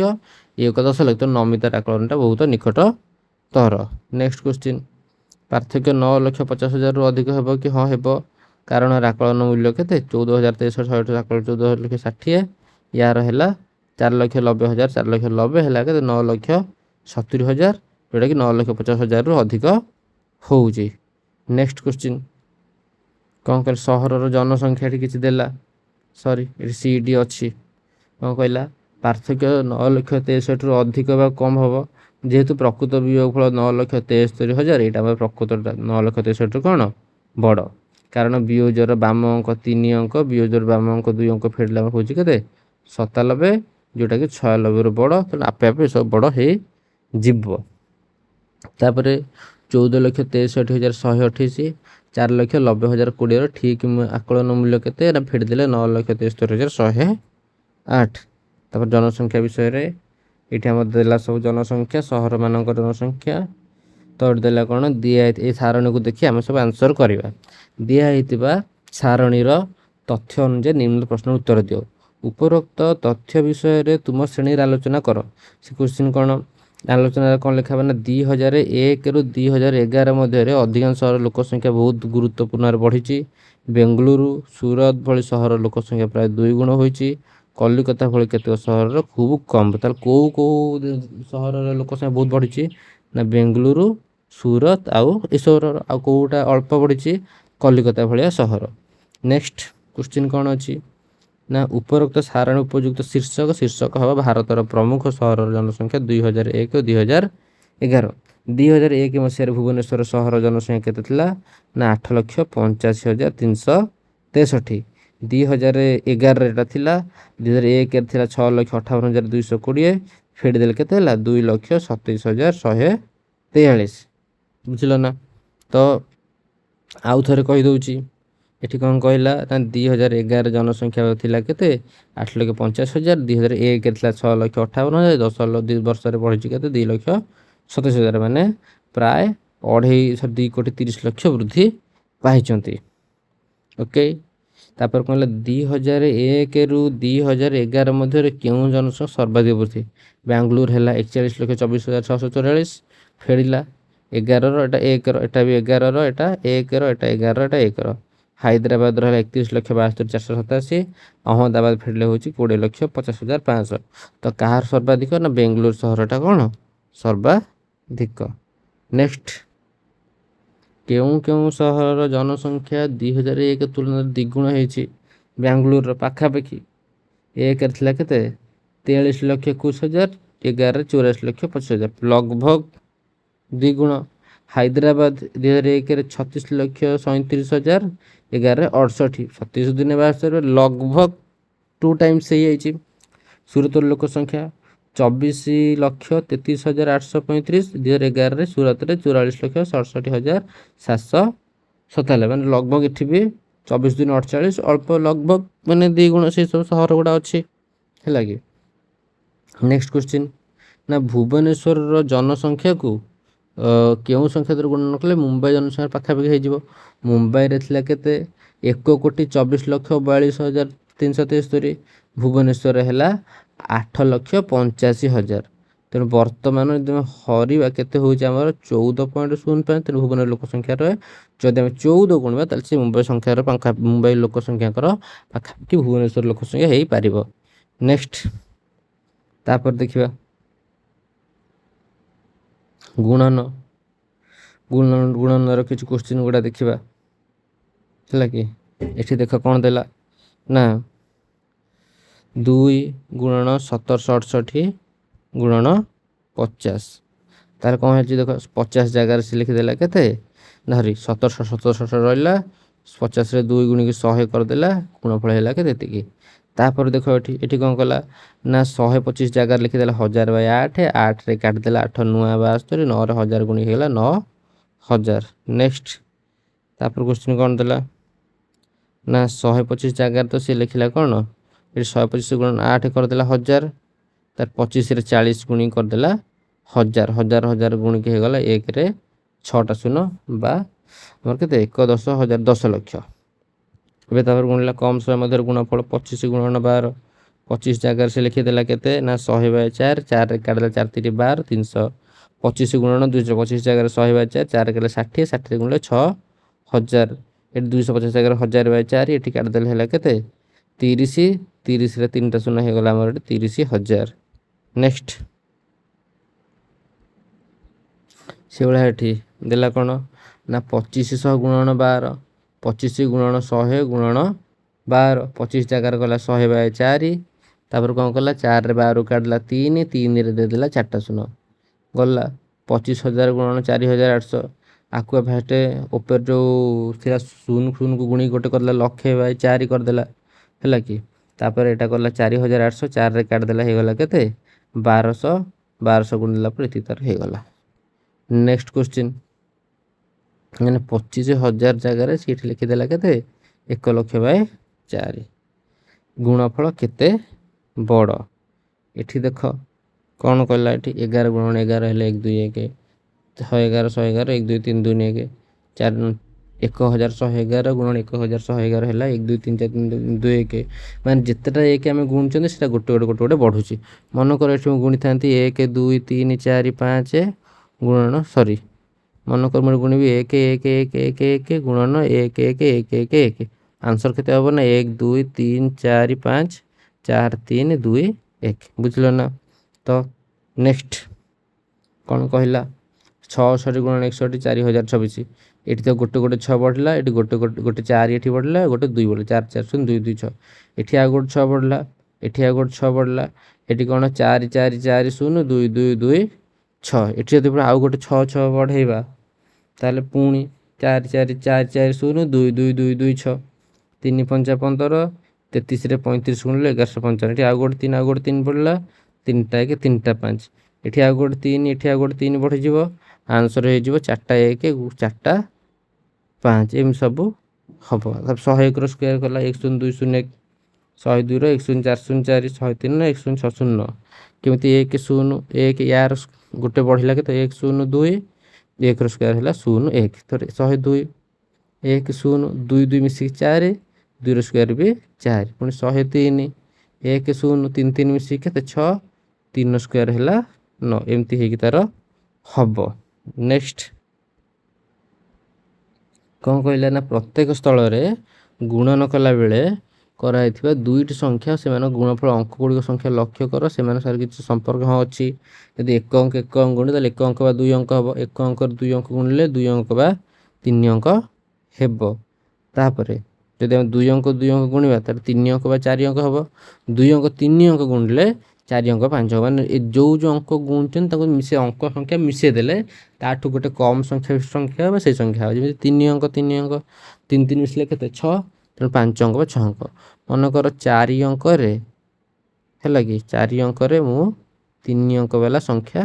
ଇଏ କଲା 10 ଲକ୍ଷ, ନମିତାର ଆକଳନଟା ବହୁତ ନିକଟତର। ନେକ୍ସଟ କୋଶ୍ଚିନ୍ ପାର୍ଥକ୍ୟ 9,50,000ରୁ ଅଧିକ ହେବ କି? ହଁ ହେବ, କାରଣ ଆକଳନ ମୂଲ୍ୟ କେତେ 14,63,128, ଆକଳନ 14,60,000, ୟାର ହେଲା 4,90,000, 4,90,000 ହେଲା କେତେ 9,70,000, ଯେଉଁଟାକି 9,50,000ରୁ ଅଧିକ ହେଉଛି। ନେକ୍ସଟ କୋଶ୍ଚିନ୍ କ'ଣ କହିଲେ ସହରର ଜନସଂଖ୍ୟାଟି କିଛି ଦେଲା, ସରି ଏଠି CD ଅଛି। କ'ଣ କହିଲା ପାର୍ଥକ୍ୟ 9,63,000ରୁ ଅଧିକ ବା କମ୍ ହେବ, ଯେହେତୁ ପ୍ରକୃତ ବିୟୋଗଫଳ 9,73,000, ଏଇଟା ଆମର ପ୍ରକୃତଟା 9,63,000ରୁ କ'ଣ ବଡ଼, କାରଣ ବିୟୋଜର ବାମ ଅଙ୍କ 3 ଅଙ୍କ, ବିୟୋଜର ବାମ ଅଙ୍କ 2 ଅଙ୍କ ଫେରିଲା ହେଉଛି କେତେ 97, ଯେଉଁଟାକି 96ରୁ ବଡ଼, ତେଣୁ ଆପେ ଆପେ ଏସବୁ ବଡ଼ ହେଇଯିବ। ତାପରେ 14,63,128, 4,90,020ର ଠିକ୍ ଆକଳନ ମୂଲ୍ୟ କେତେ ନା ଫେରିଦେଲେ 9,73,108। ତାପରେ ଜନସଂଖ୍ୟା ବିଷୟରେ ଏଇଠି ଆମର ଦେଲା ସବୁ ଜନସଂଖ୍ୟା, ସହରମାନଙ୍କର ଜନସଂଖ୍ୟା। ତ ଏଠି ଦେଲା କ'ଣ ଦିଆ ଏଇ ସାରଣୀକୁ ଦେଖି ଆମେ ସବୁ ଆନ୍ସର କରିବା। ଦିଆହେଇଥିବା ସାରଣୀର ତଥ୍ୟ ଅନୁଯାୟୀ ନିମ୍ନ ପ୍ରଶ୍ନର ଉତ୍ତର ଦିଅ। ଉପରୋକ୍ତ ତଥ୍ୟ ବିଷୟରେ ତୁମ ଶ୍ରେଣୀରେ ଆଲୋଚନା କର। ସେ କୋଶ୍ଚିନ୍ କ'ଣ ଆଲୋଚନାରେ କ'ଣ ଲେଖା ହେବ ନା 2001ରୁ 2011 ମଧ୍ୟରେ ଅଧିକାଂଶ ଲୋକ ସଂଖ୍ୟା ବହୁତ ଗୁରୁତ୍ୱପୂର୍ଣ୍ଣ ବଢ଼ିଛି। ବେଙ୍ଗଲୁରୁ ସୁରତ ଭଳି ସହର ଲୋକ ସଂଖ୍ୟା ପ୍ରାୟ 2 ଗୁଣ ହୋଇଛି। କଲିକତା ଭଳି କେତେକ ସହରର ଖୁବ୍ କମ୍। ତାହେଲେ କେଉଁ ସହରର ଲୋକ ସଂଖ୍ୟା ବହୁତ ବଢ଼ିଛି ନା ବେଙ୍ଗଲୁରୁ ସୁରତ ଆଉ ଏସବୁର, ଆଉ କେଉଁଟା ଅଳ୍ପ ବଢ଼ିଛି କଲିକତା ଭଳିଆ ସହର। ନେକ୍ସଟ କୋଶ୍ଚିନ୍ କ'ଣ ଅଛି ନା ଉପରୋକ୍ତ ସାରଣୀ ଉପଯୁକ୍ତ ଶୀର୍ଷକ ହେବ ଭାରତର ପ୍ରମୁଖ ସହରର ଜନସଂଖ୍ୟା 2001 ଓ 2011। 2001 ମସିହାରେ ଭୁବନେଶ୍ୱର ସହର ଜନସଂଖ୍ୟା କେତେ ଥିଲା ନା 8,85,363। 2011ରେ ଏଟା ଥିଲା, 2001ରେ ଥିଲା 6,58,220, ଫେରିଦେଲେ କେତେ ହେଲା 2,27,143। ବୁଝିଲ ନା? ତ ଆଉ ଥରେ କହିଦେଉଛି ଏଠି କ'ଣ କହିଲା ନା 2011 ଜନସଂଖ୍ୟା ଥିଲା କେତେ 8,85,000, 2001ରେ ଥିଲା 6,58,000, 10 ବର୍ଷରେ ବଢ଼ିଛି କେତେ 2,27,000, ମାନେ ପ୍ରାୟ 2,30,00,000 ବୃଦ୍ଧି ପାଇଛନ୍ତି। ଓକେ। ତାପରେ କ'ଣ ହେଲା 2001ରୁ 2011 ମଧ୍ୟରେ କେଉଁ ଜନସଂଖ୍ୟା ସର୍ବାଧିକ ବୃଦ୍ଧି? ବାଙ୍ଗାଲୋର ହେଲା 41,24,644, ଫେରିଲା 11ର, ଏଟା 1ର, ଏଟା ବି 11ର, ଏଟା 1ର, ଏଟା 11ର, ଏଟା 1ର, ହାଇଦ୍ରାବାଦର ହେଲା 31,72,487, ଅହମ୍ମଦାବାଦ ଫେରିଲେ ହେଉଛି 20,50,500। ତ କାହାର ସର୍ବାଧିକ ନା ବେଙ୍ଗଲୋର ସହରଟା କ'ଣ ସର୍ବାଧିକ। ନେକ୍ସଟ, କେଉଁ କେଉଁ ସହରର ଜନସଂଖ୍ୟା 2001 ତୁଳନାରେ ଦ୍ୱିଗୁଣ ହେଇଛି? ବାଙ୍ଗାଲୋରର ପାଖାପାଖି 1ରେ ଥିଲା କେତେ 43,21,000, 11ରେ 84,25,000, ଲଗଭଗ ଦ୍ୱିଗୁଣ। ହାଇଦ୍ରାବାଦ 2001ରେ 36,37,000, 11ରେ 68, 37 ଦିନେ 72, ଲଗଭଗ 2 ଟାଇମ୍ସ ହେଇଯାଇଛି। ସୁରତର ଲୋକ ସଂଖ୍ୟା 24,33,835, 2011ରେ ସୁରତରେ 44,67,797, ମାନେ ଲଗଭଗ ଏଠି ବି 24 ଦିନ 48, ଅଳ୍ପ ଲଗଭଗ ମାନେ ଦ୍ୱିଗୁଣ ସେଇ ସବୁ ସହର ଗୁଡ଼ା ଅଛି ହେଲା କି। ନେକ୍ସଟ କ୍ୱେଶ୍ଚିନ୍, ନା ଭୁବନେଶ୍ୱରର ଜନସଂଖ୍ୟାକୁ କେଉଁ ସଂଖ୍ୟା ଦ୍ୱାରା ଗୁଣନ କଲେ ମୁମ୍ବାଇ ଜନସଂଖ୍ୟା ପାଖାପାଖି ହେଇଯିବ? ମୁମ୍ବାଇରେ ଥିଲା କେତେ 1,42,42,373, ଭୁବନେଶ୍ୱରରେ ହେଲା 8,85,000। ତେଣୁ ବର୍ତ୍ତମାନ ଯଦି ଆମେ ହରିବା କେତେ ହେଉଛି ଆମର 14.05, ତେଣୁ ଭୁବନେଶ୍ୱର ଲୋକ ସଂଖ୍ୟାର ଯଦି ଆମେ 14 ଗୁଣିବା ତାହେଲେ ସେ ମୁମ୍ବାଇ ସଂଖ୍ୟାର ମୁମ୍ବାଇ ଲୋକ ସଂଖ୍ୟାଙ୍କର ପାଖାପାଖି ଭୁବନେଶ୍ୱର ଲୋକ ସଂଖ୍ୟା ହେଇପାରିବ। ନେକ୍ସଟ, ତାପରେ ଦେଖିବା ଗୁଣନ। ଗୁଣନର କିଛି କ୍ୱେଶ୍ଚିନ୍ ଗୁଡ଼ା ଦେଖିବା ହେଲା କି। ଏଠି ଦେଖ କ'ଣ ଦେଲା ନା 2 ଗୁଣନ 1768 ଗୁଣନ 50, ତାର କ'ଣ ହେଇଛି ଦେଖ 50 ଜାଗାରେ ସେ ଲେଖିଦେଲା କେତେ ଧରି 1768 ରହିଲା, 50ରେ 2 ଗୁଣିକି 100 କରିଦେଲା, ଗୁଣଫଳ ହେଲା କେତେ ଏତିକି। ତାପରେ ଦେଖ ଏଠି କ'ଣ କଲା ନା 125 ଜାଗାରେ ଲେଖିଦେଲା 1000/8, 8ରେ କାଟିଦେଲା 8 ନୂଆ 72, 9ରେ 1000 ଗୁଣିକି ହେଇଗଲା 9,000। ନେକ୍ସଟ, ତାପରେ କ୍ୱେଶ୍ଚିନ୍ କ'ଣ ଦେଲା ନା 125 ଜାଗାରେ ତ ସେ ଲେଖିଲା କ'ଣ ଏଠି 125 ଗୁଣ 8 କରିଦେଲା 1000, ତାର 25ରେ 40 ଗୁଣିକି କରିଦେଲା 1000, 1000 ଗୁଣିକି ହେଇଗଲା 1ରେ 6ଟା ଶୂନ ବା ଆମର କେତେ 1,10,000, 10 ଲକ୍ଷ। ଏବେ ତାପରେ ଗୁଣିଲା କମ୍ ସମୟ ମଧ୍ୟରେ ଗୁଣଫଳ 25 ଗୁଣନ 12, 25 ଜାଗାରେ ସେ ଲେଖିଦେଲା କେତେ ନା 100/4, 4ରେ କାଟିଦେଲା 4 3 12, 300, 25 ଗୁଣନ 225 ଜାଗାରେ 100/4, 4ରେ କାଟିଲେ 60, 60ରେ ଗୁଣିଲେ 6,000, ଏଠି 250 ଜାଗାରେ 1000/4, ଏଠି କାଟିଦେଲେ ହେଲା କେତେ 30, 30ରେ 3ଟା ଶୂନ ହେଇଗଲା ଆମର ଏଠି 30,000। ନେକ୍ସଟ, ସେଭଳିଆ ଏଠି ଦେଲା କ'ଣ ନା 2500 ଗୁଣନ 12, 25 ଗୁଣନ 100 ଗୁଣନ 12, 25 ଜାଗାରେ ଗଲା 100/4, ତାପରେ କ'ଣ କଲା 4ରେ 12 କାଟିଦେଲା 3, 3ରେ ଦେଇଦେଲା 4ଟା ଶୂନ ଗଲା 25,000 ଗୁଣନ 4,800, ଆକୁ ଫାଷ୍ଟ ଉପରେ ଯେଉଁ ଥିଲା ଶୂନକୁ ଗୁଣିକି ଗୋଟେ କରିଦେଲା 1,00,000/4 କରିଦେଲା ହେଲା କି। ତାପରେ ଏଇଟା କଲା 4,800, 4ରେ କାଟିଦେଲା ହେଇଗଲା କେତେ 1200, 1200 ଗୁଣିଦେଲା ପରେ ଏତିକି ତାର ହେଇଗଲା। ନେକ୍ସଟ କ୍ୱେଶ୍ଚିନ୍, ମାନେ 25,000 ଜାଗାରେ ସେଇଠି ଲେଖିଦେଲା କେତେ 1,00,000/4, ଗୁଣଫଳ କେତେ ବଡ଼? ଏଠି ଦେଖ କ'ଣ କଲା ଏଠି 11 ଗୁଣନ 11 ହେଲେ 1 2 1, 111 111, 1 2 3 2 1, 1,111 ଗୁଣନ 1,111 ହେଲା 1 2 3 4 3 2 1, ମାନେ ଯେତେଟା 1 ଆମେ ଗୁଣୁଛନ୍ତି ସେଟା ଗୋଟେ ବଢ଼ୁଛି। ମନେକର ଏଠି ମୁଁ ଗୁଣିଥାନ୍ତି 1 2 3 4 5 ଗୁଣନ ମନେକର ମୁଁ ଗୁଣିବି 1 1 1 1 1 ଗୁଣନ 1 1 1 1 1, ଆନ୍ସର କେତେ ହେବ ନା 1 2 3 4 5 4 3 2 1, ବୁଝିଲ ନା। ତ ନେକ୍ସଟ କ'ଣ କହିଲା 66 ଗୁଣନ 61, 4,026, ଏଠି ତ ଗୋଟେ 6 ବଢ଼ିଲା, ଏଠି ଗୋଟେ 4 ଏଠି ବଢ଼ିଲା, ଗୋଟେ 2 ବଢ଼ିଲା, 4 4 0 2 2 6, ଏଠି ଆଉ ଗୋଟେ 6 ବଢ଼ିଲା, ଏଠି ଆଉ ଗୋଟେ 6 ବଢ଼ିଲା, ଏଠି କ'ଣ 4 4 4 0 2 2 2 6, ଏଠି ଯଦି ପୁଣି ଆଉ ଗୋଟେ 6 6 ବଢ଼େଇବା ତାହେଲେ ପୁଣି 4 4 4 4 0 2 2 2 2 6, 3 5 15, 33ରେ 35 ଗୁଣିଲେ 1155, ଏଠି ଆଉ ଗୋଟେ 3 ବଢ଼ିଲା, 3ଟା 1 3ଟା 5, ଏଠି ଆଉ ଗୋଟେ 3, ଏଠି ଆଉ ଗୋଟେ 3 ବଢ଼ିଯିବ, ଆନ୍ସର ହେଇଯିବ 4ଟା 1 4ଟା 5, ଏମିତି ସବୁ ହେବ। 101ର ସ୍କୋୟାର କଲା 1,020,1, 102ର 1,0404, 103ର 1,0609, କେମିତି 1 0 1 ୟାର ଗୋଟେ ବଢ଼ିଲା କେତେ 1 0 2, 1ର ସ୍କୋୟାର ହେଲା 0 1, ତ 102 1 0 2 2 ମିଶିକି 4, 2ର ସ୍କୋୟାର ବି 4, ପୁଣି 103 1 0 3 3 ମିଶିକି କେତେ 6, 3ର ସ୍କୋୟାର ହେଲା 9, ଏମିତି ହେଇକି ତାର ହେବ। ନେକ୍ସଟ, କ'ଣ କହିଲା ନା ପ୍ରତ୍ୟେକ ସ୍ଥଳରେ ଗୁଣନ କଲାବେଳେ କରାଯାଇଥିବା ଦୁଇଟି ସଂଖ୍ୟା ସେମାନଙ୍କ ଗୁଣଫଳ ଅଙ୍କ ଗୁଡ଼ିକ ସଂଖ୍ୟା ଲକ୍ଷ୍ୟ କର ସେମାନଙ୍କ ସାଙ୍ଗରେ କିଛି ସମ୍ପର୍କ ହଁ ଅଛି। ଯଦି ଏକ ଅଙ୍କ ଗୁଣେ ତାହେଲେ ଏକ ଅଙ୍କ ବା ଦୁଇ ଅଙ୍କ ହେବ। ଏକ ଅଙ୍କରେ ଦୁଇ ଅଙ୍କ ଗୁଣିଲେ ଦୁଇ ଅଙ୍କ ବା ତିନି ଅଙ୍କ ହେବ। ତାପରେ ଯଦି ଆମେ ଦୁଇ ଅଙ୍କ ଗୁଣିବା ତାହେଲେ ତିନି ଅଙ୍କ ବା ଚାରି ଅଙ୍କ ହେବ। ଦୁଇ ଅଙ୍କ ତିନି ଅଙ୍କ ଗୁଣିଲେ ଚାରି ଅଙ୍କ ପାଞ୍ଚ ଅଙ୍କ, ମାନେ ଯେଉଁ ଅଙ୍କ ଗୁଣୁଛନ୍ତି ତାକୁ ସେ ଅଙ୍କ ସଂଖ୍ୟା ମିଶାଇ ଦେଲେ ତାଠୁ ଗୋଟେ କମ୍ ସଂଖ୍ୟା ହେବ ସେଇ ସଂଖ୍ୟା ହେବ। ଯେମିତି ତିନି ଅଙ୍କ ତିନି ତିନି ମିଶିଲେ କେତେ 6, ତେଣୁ 5 ଅଙ୍କ ବା 6 ଅଙ୍କ। ମନେକର 4 ଅଙ୍କରେ ହେଲା କି 4 ଅଙ୍କରେ ମୁଁ 3 ଅଙ୍କ ବାଲା ସଂଖ୍ୟା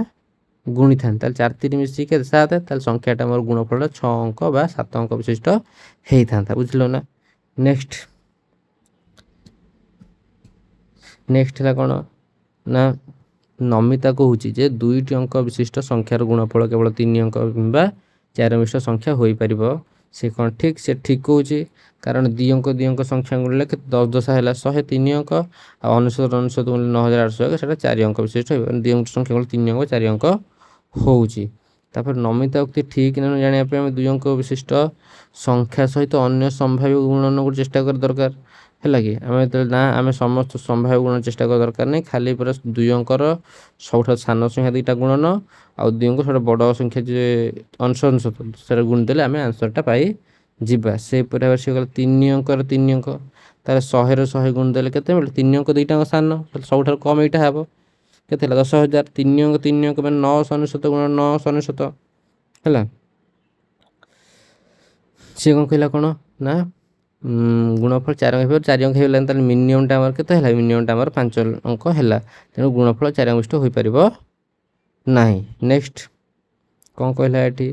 ଗୁଣିଥାନ୍ତି, ତାହେଲେ 4 3 ମିଶିକି କେତେ 7, ତାହେଲେ ସଂଖ୍ୟାଟା ମୋର ଗୁଣଫଳଟା 6 ଅଙ୍କ ବା 7 ଅଙ୍କ ବିଶିଷ୍ଟ ହେଇଥାନ୍ତା। ବୁଝିଲ ନା। ନେକ୍ସଟ ହେଲା କ'ଣ ନା ନମିତା କହୁଛି ଯେ ଦୁଇଟି ଅଙ୍କ ବିଶିଷ୍ଟ ସଂଖ୍ୟାର ଗୁଣଫଳ କେବଳ 3 ଅଙ୍କ କିମ୍ବା 4 ମିଶ୍ର ସଂଖ୍ୟା ହୋଇପାରିବ। ସେ କ'ଣ ଠିକ୍? ସେ ଠିକ୍ କହୁଛି, କାରଣ ଦୁଇ ଅଙ୍କ ସଂଖ୍ୟା ଗୁଣିଲେ କେତେ 10 10 ହେଲା 103 ଅଙ୍କ, ଆଉ 99 ଗୁଣିଲେ 9801, ସେଟା 4 ଅଙ୍କ ବିଶିଷ୍ଟ ହେବ। ଦୁଇ ଅଙ୍କ ସଂଖ୍ୟା ଗୁଣିଲେ 3 ଅଙ୍କ 4 ଅଙ୍କ ହେଉଛି। ତାପରେ ନମିତା ଉକ୍ତି ଠିକ୍ ନା ଜାଣିବା ପାଇଁ ଆମେ ଦୁଇ ଅଙ୍କ ବିଶିଷ୍ଟ ସଂଖ୍ୟା ସହିତ ଅନ୍ୟ ସମ୍ଭାବ୍ୟ ଗୁଣନକୁ ଚେଷ୍ଟା କରିବା ଦରକାର। ହେଲା କି ଆମେ ଯେତେବେଳେ ନା ଆମେ ସମସ୍ତ ସମ୍ଭାବ୍ୟ ଗୁଣ ଚେଷ୍ଟା କରିବା ଦରକାର ନାହିଁ, ଖାଲି ପୁରା ଦୁଇ ଅଙ୍କର ସବୁଠାରୁ ସାନ ସଂଖ୍ୟା ଦୁଇଟା ଗୁଣନ ଆଉ ଦୁଇ ଅଙ୍କ ସବୁଠାରୁ ବଡ଼ ସଂଖ୍ୟା ଯେ ଅଂଶ ସେଟା ଗୁଣି ଦେଲେ ଆମେ ଆନ୍ସରଟା ପାଇଯିବା। ସେହିପରି ଭାବରେ ସେ ଗଲେ 3 ଅଙ୍କର 3 ଅଙ୍କ, ତାହେଲେ 100ରେ 100 ଗୁଣି ଦେଲେ କେତେ ମିଳେ? 3 ଅଙ୍କ ଦୁଇଟା ଅଙ୍କ ସାନ, ସବୁଠାରୁ କମ୍ ଏଇଟା ହେବ। କେତେ ହେଲା? 10,000। 3 ଅଙ୍କ ମାନେ 999 ଗୁଣ 999 ହେଲା। ସିଏ କ'ଣ କହିଲା କ'ଣ ନା ଗୁଣଫଳ 4 ଅଙ୍କ 4 ଅଙ୍କ ହେଇଗଲାନି, ତାହେଲେ ମିନିମମ୍ଟା ଆମର କେତେ ହେଲା? ମିନିମମ୍ଟା ଆମର 5 ଅଙ୍କ ହେଲା, ତେଣୁ ଗୁଣଫଳ 4 ଅଙ୍କ ବିଶିଷ୍ଟ ହୋଇପାରିବ ନାହିଁ। ନେକ୍ସଟ କ'ଣ କହିଲା ଏଠି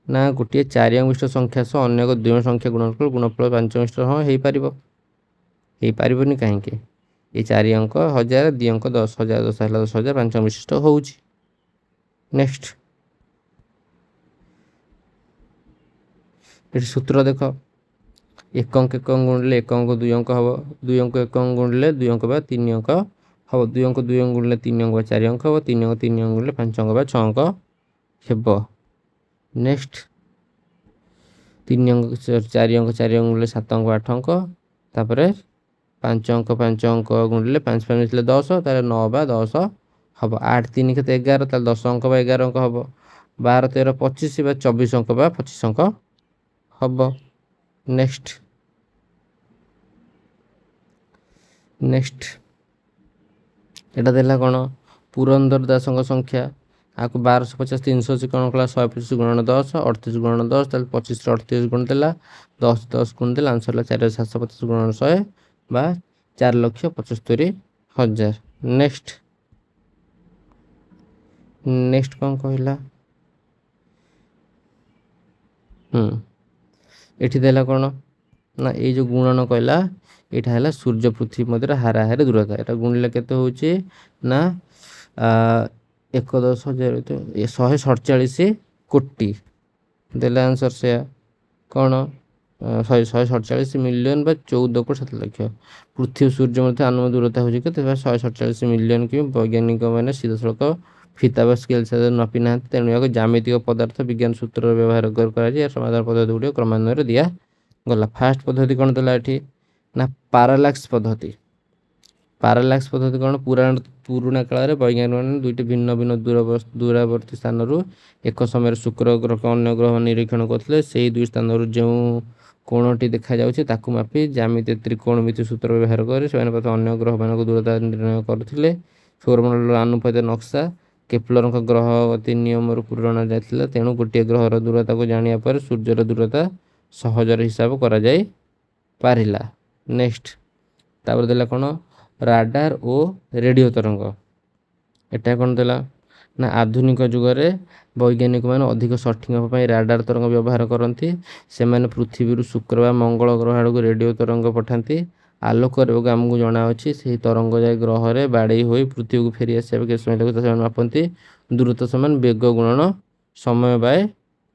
ନା ଗୋଟିଏ 4 ଅଙ୍କ ବିଶିଷ୍ଟ ସଂଖ୍ୟା ସହ ଅନ୍ୟ ଏକ 2 ସଂଖ୍ୟା ଗୁଣଫଳ 5 ଅଙ୍କ ବିଶିଷ୍ଟ ହଁ ହେଇପାରିବ। ହେଇପାରିବନି କାହିଁକି? ଏ 4 ଅଙ୍କ 1000, 2 ଅଙ୍କ 10, 1000 10 ହେଲା 10,000, 5 ଅଙ୍କ ବିଶିଷ୍ଟ ହେଉଛି। ନେକ୍ସଟ ଏଠି ସୂତ୍ର ଦେଖ, ଏକ ଅଙ୍କ ଗୁଣିଲେ ଏକ ଅଙ୍କ 2 ଅଙ୍କ ହେବ। 2 ଅଙ୍କ ଏକ ଅଙ୍କ ଗୁଣିଲେ 2 ଅଙ୍କ ବା 3 ଅଙ୍କ ହେବ। 2 ଅଙ୍କ ଗୁଣିଲେ 3 ଅଙ୍କ ବା 4 ଅଙ୍କ ହେବ। 3 ଅଙ୍କ ଗୁଣିଲେ 5 ଅଙ୍କ ବା 6 ଅଙ୍କ ହେବ। ନେକ୍ସଟ 3 ଅଙ୍କ 4 ଅଙ୍କ ଗୁଣିଲେ 7 ଅଙ୍କ 8 ଅଙ୍କ। ତାପରେ 5 ଅଙ୍କ ଗୁଣିଲେ 5 5 ମିଶିଲେ 10, ତାହେଲେ 9 ବା 10 ହେବ। 8 3 କେତେ 11, ତାହେଲେ 10 ଅଙ୍କ ବା 11 ଅଙ୍କ ହେବ। 12 13 25 ବା 24 ଅଙ୍କ ବା 25 ଅଙ୍କ ହେବ। ନେକ୍ସଟ এটা ଦେଲା କ'ଣ? ପୁରନ୍ଦର ଦାସଙ୍କ ସଂଖ୍ୟା, ଆକୁ 1250 380 କ'ଣ କଲା? 125 ଗୁଣନ 10, 38 ଗୁଣନ 10, ତାହେଲେ 25ରେ 38 ଗୁଣ ଦେଲା, 10 10 ଗୁଣ ଦେଲା, ଆନ୍ସର ହେଲା 4750 ଗୁଣନ 100 ବା 4,75,000। ନେକ୍ସଟ କ'ଣ କହିଲା? ଏଠି ଦେଲା କ'ଣ ନା ଏଇ ଯେଉଁ ଗୁଣନ କହିଲା ଏଇଟା ହେଲା ସୂର୍ଯ୍ୟ ପୃଥିବୀ ମଧ୍ୟରେ ହାରାହାରି ଦୂରତା। ଏଇଟା ଗୁଣିଲେ କେତେ ହେଉଛି ନା 1,47 କୋଟି ଦେଲା ଆନ୍ସର ସେୟା କ'ଣ? 147 ମିଲିୟନ ବା 14,07 ଲକ୍ଷ। ପୃଥିବୀ ସୂର୍ଯ୍ୟ ମଧ୍ୟ ଆନୁମାନିକ ଦୂରତା ହେଉଛି କେତେ? 147 ମିଲିୟନ କି ବୈଜ୍ଞାନିକମାନେ ସିଧାସଳଖ ଫିତା ବା ସ୍କେଲ ସାହାଯ୍ୟରେ ମାପି ନାହାନ୍ତି, ତେଣୁ ଏହାକୁ ଜ୍ୟାମିତିକ ପଦାର୍ଥ ବିଜ୍ଞାନ ସୂତ୍ରର ବ୍ୟବହାର କରାଯାଇ ଏହା ସମାଧାନ ପଦ୍ଧତି ଗୁଡ଼ିକ କ୍ରମାନ୍ୱୟରେ ଦିଆଗଲା। ଫାଷ୍ଟ ପଦ୍ଧତି କ'ଣ ଦେଲା ଏଠି ନା ପାରାଲାକ୍ସ ପଦ୍ଧତି। ପାରାଲାକ୍ସ ପଦ୍ଧତି କ'ଣ? ପୁରୁଣା କାଳରେ ବୈଜ୍ଞାନିକମାନେ ଦୁଇଟି ଭିନ୍ନ ଭିନ୍ନ ଦୂରବର୍ତ୍ତୀ ସ୍ଥାନରୁ ଏକ ସମୟରେ ଶୁକ୍ର ଗ୍ରହ ଅନ୍ୟ ଗ୍ରହ ନିରୀକ୍ଷଣ କରୁଥିଲେ। ସେହି ଦୁଇ ସ୍ଥାନରୁ ଯେଉଁ କୋଣଟି ଦେଖାଯାଉଛି ତାକୁ ମାପି ଜ୍ୟାମିତୀୟ ତ୍ରିକୋଣମିତି ସୂତ୍ର ବ୍ୟବହାର କରି ସେମାନେ ପ୍ରଥମେ ଅନ୍ୟ ଗ୍ରହମାନଙ୍କ ଦୂରତା ନିର୍ଣ୍ଣୟ କରୁଥିଲେ। ସୌରମଣ୍ଡଳର ଆନୁପାତିକ ନକ୍ସା କେପ୍ଲରଙ୍କ ଗ୍ରହ ଗତି ନିୟମରୁ ପୂରଣ ଯାଇଥିଲା, ତେଣୁ ଗୋଟିଏ ଗ୍ରହର ଦୂରତାକୁ ଜାଣିବା ପରେ ସୂର୍ଯ୍ୟର ଦୂରତା ସହଜରେ ହିସାବ କରାଯାଇପାରିଲା। ନେକ୍ସଟ ତାପରେ ଦେଲା କ'ଣ? ରାଡାର ଓ ରେଡ଼ିଓ ତରଙ୍ଗ। ଏଟା କ'ଣ ଦେଲା ନା ଆଧୁନିକ ଯୁଗରେ ବୈଜ୍ଞାନିକମାନେ ଅଧିକ ସଠିକ୍ ହେବା ପାଇଁ ରାଡାର ତରଙ୍ଗ ବ୍ୟବହାର କରନ୍ତି। ସେମାନେ ପୃଥିବୀରୁ ଶୁକ୍ର ବା ମଙ୍ଗଳ ଗ୍ରହ ଆଡ଼କୁ ରେଡ଼ିଓ ତରଙ୍ଗ ପଠାନ୍ତି। ଆଲୋକର ବେଗ ଆମକୁ ଜଣାଅଛି, ସେହି ତରଙ୍ଗ ଯାଇ ଗ୍ରହରେ ବାଡ଼େଇ ହୋଇ ପୃଥିବୀକୁ ଫେରି ଆସିବା କେତେ ସମୟ ଲାଗୁଛି ସେମାନେ ମାପନ୍ତି। ଦୂରତା ସମାନ ବେଗ ଗୁଣନ ସମୟ ବାଏ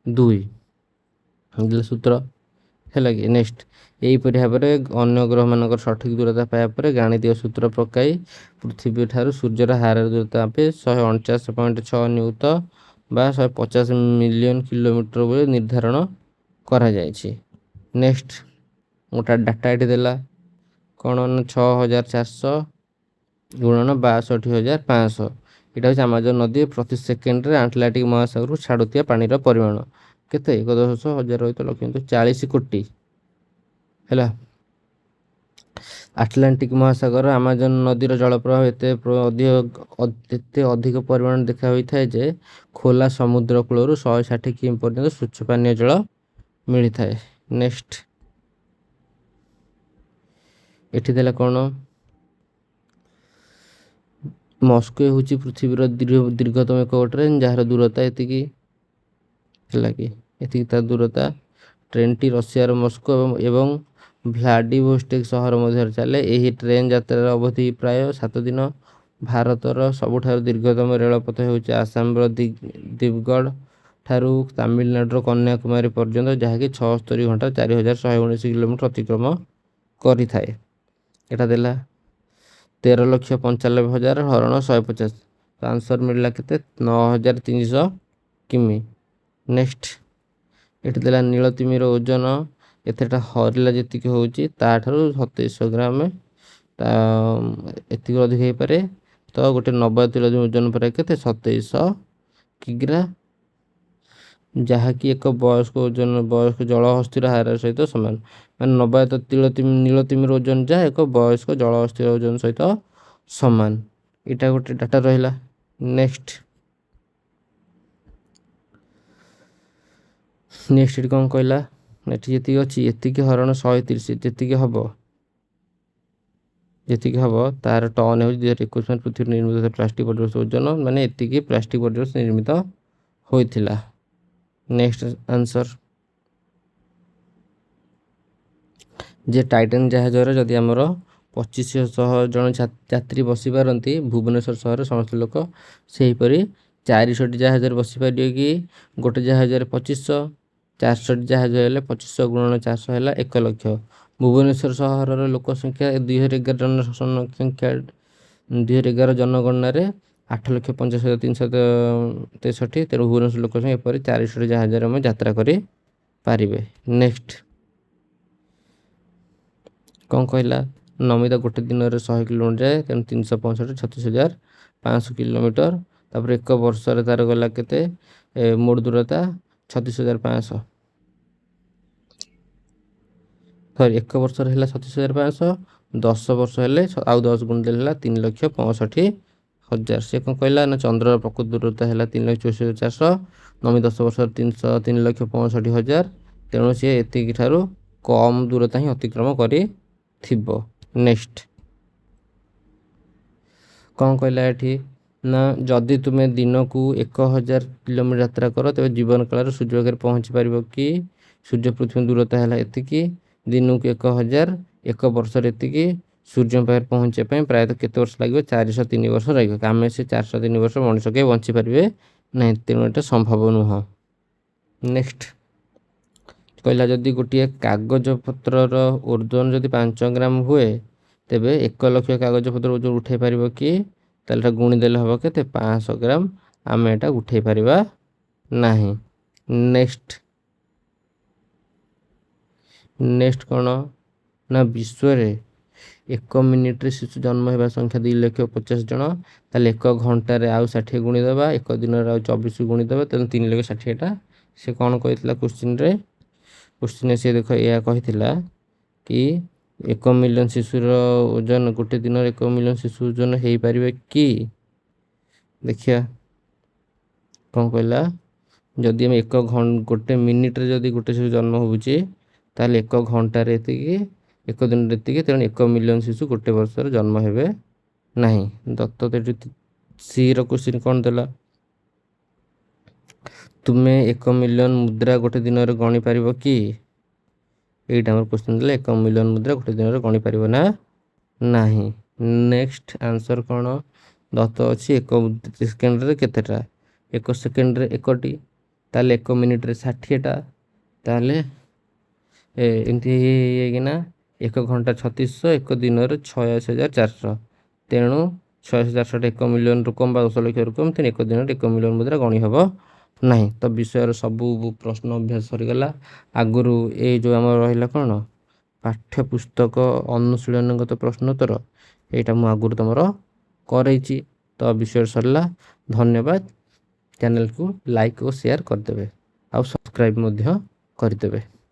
2 ସୂତ୍ର ହେଲା କି। ନେକ୍ସଟ ଏହିପରି ଭାବରେ ଅନ୍ୟ ଗ୍ରହମାନଙ୍କର ସଠିକ୍ ଦୂରତା ପାଇବା ପରେ ଗାଣିତୀୟ ସୂତ୍ର ପକାଇ ପୃଥିବୀ ଠାରୁ ସୂର୍ଯ୍ୟର ହାରାହାରି ଦୂରତା ମାପି 149.6 ନ୍ୟୁତ ବା 150 ମିଲିୟନ କିଲୋମିଟର ବୋଲି ନିର୍ଦ୍ଧାରଣ କରାଯାଇଛି। ନେକ୍ସଟ ଗୋଟା ଡାଟା ଏଠି ଦେଲା କ'ଣ ନା 6400 ଗୁଣନ 62,500। ଏଇଟା ହେଉଛି ଆମାଜନ ନଦୀ ପ୍ରତି ସେକେଣ୍ଡରେ ଆଟଲାଣ୍ଟିକ୍ ମହାସାଗରକୁ ଛାଡ଼ୁଥିବା ପାଣିର ପରିମାଣ କେତେ 1,10,000 ରହିତ ଲକ୍ଷ 40 କୋଟି ହେଲା। ଆଟଲାଣ୍ଟିକ୍ ମହାସାଗର ଆମାଜନ ନଦୀର ଜଳପ୍ରବାହ ଏତେ ଅଧିକ ପରିମାଣ ଦେଖା ହୋଇଥାଏ ଯେ ଖୋଲା ସମୁଦ୍ର କୂଳରୁ 160 କିମି ପର୍ଯ୍ୟନ୍ତ ସ୍ୱଚ୍ଛ ପାନୀୟ ଜଳ ମିଳିଥାଏ। ନେକ୍ସଟ ଏଠି ଦେଲା କ'ଣ ମସ୍କୋ ହେଉଛି ପୃଥିବୀର ଦୀର୍ଘତମ ଏକ ଟ୍ରେନ୍ ଯାହାର ଦୂରତା ଏତିକି ହେଲା କି ଏତିକି ତା ଦୂରତା। ଟ୍ରେନ୍ଟି ରଷିଆର ମସ୍କୋ ଏବଂ ଭ୍ଲାଡିଭୋଷ୍ଟକ୍ ସହର ମଧ୍ୟରେ ଚାଲେ। ଏହି ଟ୍ରେନ୍ ଯାତ୍ରାର ଅବଧି ପ୍ରାୟ 7 ଦିନ। ଭାରତର ସବୁଠାରୁ ଦୀର୍ଘତମ ରେଳପଥ ହେଉଛି ଆସାମର ଦିବ୍ରୁଗଡ଼ ଠାରୁ ତାମିଲନାଡୁର କନ୍ୟାକୁମାରୀ ପର୍ଯ୍ୟନ୍ତ ଯାହାକି 76 ଘଣ୍ଟା 4,119 କିଲୋମିଟର ଅତିକ୍ରମ କରିଥାଏ। ଏଟା ଦେଲା 13,95,000 ହରଣ 150। ଆନ୍ସର ମିଳିଲା କେତେ 9,300 କିମି। ନେକ୍ସଟ ଏଠି ଦେଲା ନୀଳତିମିର ଓଜନ ଏତେଟା ହରିଲା ଯେତିକି ହେଉଛି ତାଠାରୁ 2700 ଗ୍ରାମ ଏତିକି ଅଧିକ ହେଇପାରେ। ତ ଗୋଟେ ନବଜାତ ନୀଳତିମି ଓଜନ ପରେ କେତେ 2700 କିଗ୍ରା ଯାହାକି ଏକ ବୟସ୍କ ଜଳହସ୍ତୀର ହାର ସହିତ ସମାନ। ମାନେ ନବଜାତ ନୀଳତିମିର ଓଜନ ଯାହା ଏକ ବୟସ୍କ ଜଳହସ୍ତୀର ଓଜନ ସହିତ ସମାନ। ଏଇଟା ଗୋଟେ ଡାଟା ରହିଲା। ନେକ୍ସଟ ଏଠି କ'ଣ କହିଲା ଏଠି ଯେତିକି ଅଛି ଏତିକି ହରଣ 130 ଯେତିକି ହବ ତାର ଟନ୍ ହେଉଛି 2021 ପୃଥିବୀ ନିର୍ମିତ ପ୍ଲାଷ୍ଟିକ ବର୍ଜ୍ୟବସ୍ତୁ ଓଜନ ମାନେ ଏତିକି ପ୍ଲାଷ୍ଟିକ ବର୍ଜ୍ୟବସ୍ତୁ ନିର୍ମିତ ହୋଇଥିଲା। ନେକ୍ସଟ ଆନ୍ସର ଯେ ଟାଇଟାନ୍ ଜାହାଜରେ ଯଦି ଆମର 2500 ଜଣ ଯାତ୍ରୀ ବସିପାରନ୍ତି ଭୁବନେଶ୍ୱର ସହରରେ ସମସ୍ତ ଲୋକ ସେହିପରି 400ଟି ଜାହାଜରେ ବସିପାରିବେ କି ଗୋଟେ ଜାହାଜରେ 2500 400ଟି ଜାହାଜ ହେଲେ 2500 ଗୁଣନ 400 ହେଲା 1 ଲକ୍ଷ। ଭୁବନେଶ୍ୱର ସହରର ଲୋକ ସଂଖ୍ୟା 2011 ଜନଗଣନାରେ 8,50,363। ତେଣୁ ଭୁବନେଶ୍ୱର ଲୋକ ସଂଖ୍ୟା ଏପରି 400ଟି ଜାହାଜରେ ଆମେ ଯାତ୍ରା କରିପାରିବେ। ନେକ୍ସଟ କ'ଣ କହିଲା ନମିତା ଗୋଟେ ଦିନରେ 100 କିଲୋମିଟର ଯାଏ ତେଣୁ 365 36,500 କିଲୋମିଟର। ତାପରେ 1 ବର୍ଷରେ ତାର ଗଲା କେତେ ମୋଟ ଦୂରତା 36,500 ସରି 1 ବର୍ଷରେ ହେଲା 36,500 10 ବର୍ଷ ହେଲେ ଆଉ 10 ଗୁଣ ଦେଲେ ହେଲା 3,65,000। ସେ କ'ଣ କହିଲା ନା ଚନ୍ଦ୍ରର ପ୍ରକୃତ ଦୂରତା ହେଲା 3,64,400 ନମି 10 ବର୍ଷରେ 3,65,000 ତେଣୁ ସିଏ ଏତିକି ଠାରୁ କମ୍ ଦୂରତା ହିଁ ଅତିକ୍ରମ କରିଥିବ। ନେକ୍ସଟ କ'ଣ କହିଲା ଏଠି ନା ଯଦି ତୁମେ ଦିନକୁ 1,000 କିଲୋମିଟର ଯାତ୍ରା କର ତେବେ ଜୀବନ କାଳରେ ସୂର୍ଯ୍ୟପାଖରେ ପହଞ୍ଚି ପାରିବ କି ସୂର୍ଯ୍ୟ ପୃଥିବୀ ଦୂରତା ହେଲା ଏତିକି ଦିନକୁ 1,000 1 ବର୍ଷରେ ଏତିକି ସୂର୍ଯ୍ୟ ପାଖରେ ପହଞ୍ଚିବା ପାଇଁ ପ୍ରାୟତଃ କେତେ ବର୍ଷ ଲାଗିବ 403 ବର୍ଷ ଲାଗିବ। ଆମେ ସେ 403 ବର୍ଷ ମଣିଷ କେହି ବଞ୍ଚିପାରିବେ ନାହିଁ ତେଣୁ ଏଟା ସମ୍ଭବ ନୁହଁ। ନେକ୍ସଟ କହିଲା ଯଦି ଗୋଟିଏ କାଗଜପତ୍ରର ଓଜନ ଯଦି 5 ଗ୍ରାମ ହୁଏ ତେବେ 1 ଲକ୍ଷ କାଗଜପତ୍ର ଓଜନ ଉଠାଇ ପାରିବ କି ତାହେଲେ ଏଟା ଗୁଣିଦେଲେ ହେବ କେତେ 500 ଗ୍ରାମ ଆମେ ଏଟା ଉଠାଇ ପାରିବା ନାହିଁ। ନେକ୍ସଟ କ'ଣ ନା ବିଶ୍ୱରେ 1 ମିନିଟରେ ଶିଶୁ ଜନ୍ମ ହେବା ସଂଖ୍ୟା 2,50,000 ଜଣ। ତାହେଲେ 1 ଘଣ୍ଟାରେ ଆଉ 60 ଗୁଣିଦେବା 1 ଦିନରେ ଆଉ 24 ଗୁଣିଦେବା ତେଣୁ 3,60,000ଟା ସେ କ'ଣ କହିଥିଲା କୋଶ୍ଚିନ୍ରେ ସେ ଦେଖ ଏହା କହିଥିଲା କି 1 ମିଲିୟନ ଶିଶୁର ଓଜନ ଗୋଟେ ଦିନରେ 1 ମିଲିୟନ ଶିଶୁ ଓଜନ ହେଇପାରିବେ କି ଦେଖିବା କ'ଣ କହିଲା ଯଦି ଆମେ ଗୋଟେ ମିନିଟରେ ଯଦି ଗୋଟେ ଶିଶୁ ଜନ୍ମ ହେଉଛି ତାହେଲେ 1 ଘଣ୍ଟାରେ ଏତିକି 1 ଦିନରେ ଏତିକି ତେଣୁ 1 ମିଲିୟନ ଶିଶୁ ଗୋଟେ ବର୍ଷରେ ଜନ୍ମ ହେବେ ନାହିଁ। ଦତ୍ତ ସିର କୋଶ୍ଚିନ୍ କ'ଣ ଦେଲା ତୁମେ 1 ମିଲିୟନ ମୁଦ୍ରା ଗୋଟେ ଦିନରେ ଗଣି ପାରିବ କି ଏଇଟା ଆମର କୋଶ୍ଚିନ୍ ଦେଲେ 1 ମିଲିୟନ ମୁଦ୍ରା ଗୋଟେ ଦିନରେ ଗଣି ପାରିବ ନା ନାହିଁ। ନେକ୍ସଟ ଆନ୍ସର କ'ଣ ଦତ୍ତ ଅଛି 1 ସେକେଣ୍ଡରେ କେତେଟା 1 ସେକେଣ୍ଡରେ 1ଟି ତାହେଲେ 1 ମିନିଟରେ 60ଟା ତାହେଲେ ଏମିତି ହେଇକିନା 1 ଘଣ୍ଟା 3600 1 ଦିନରେ 86,400 ତେଣୁ 86,400 1 ମିଲିୟନରୁ କମ୍ ବା 10 ଲକ୍ଷରୁ କମ୍ ତେଣୁ 1 ଦିନରେ 1 ମିଲିୟନ ମୁଦ୍ରା ଗଣି ହେବ ନାହିଁ। ତ ବିଷୟର ସବୁ ପ୍ରଶ୍ନ ଅଭ୍ୟାସ ସରିଗଲା। ଆଗରୁ ଏଇ ଯେଉଁ ଆମର ରହିଲା କ'ଣ ପାଠ୍ୟପୁସ୍ତକ ଅନୁଶୀଳନୀଗତ ପ୍ରଶ୍ନୋତ୍ତର, ଏଇଟା ମୁଁ ଆଗରୁ ତୁମର କରେଇଛି। ତ ବିଷୟ ସରିଲା। ଧନ୍ୟବାଦ। ଚ୍ୟାନେଲକୁ ଲାଇକ୍ ଓ ସେୟାର କରିଦେବେ ଆଉ ସବସ୍କ୍ରାଇବ୍ ମଧ୍ୟ କରିଦେବେ।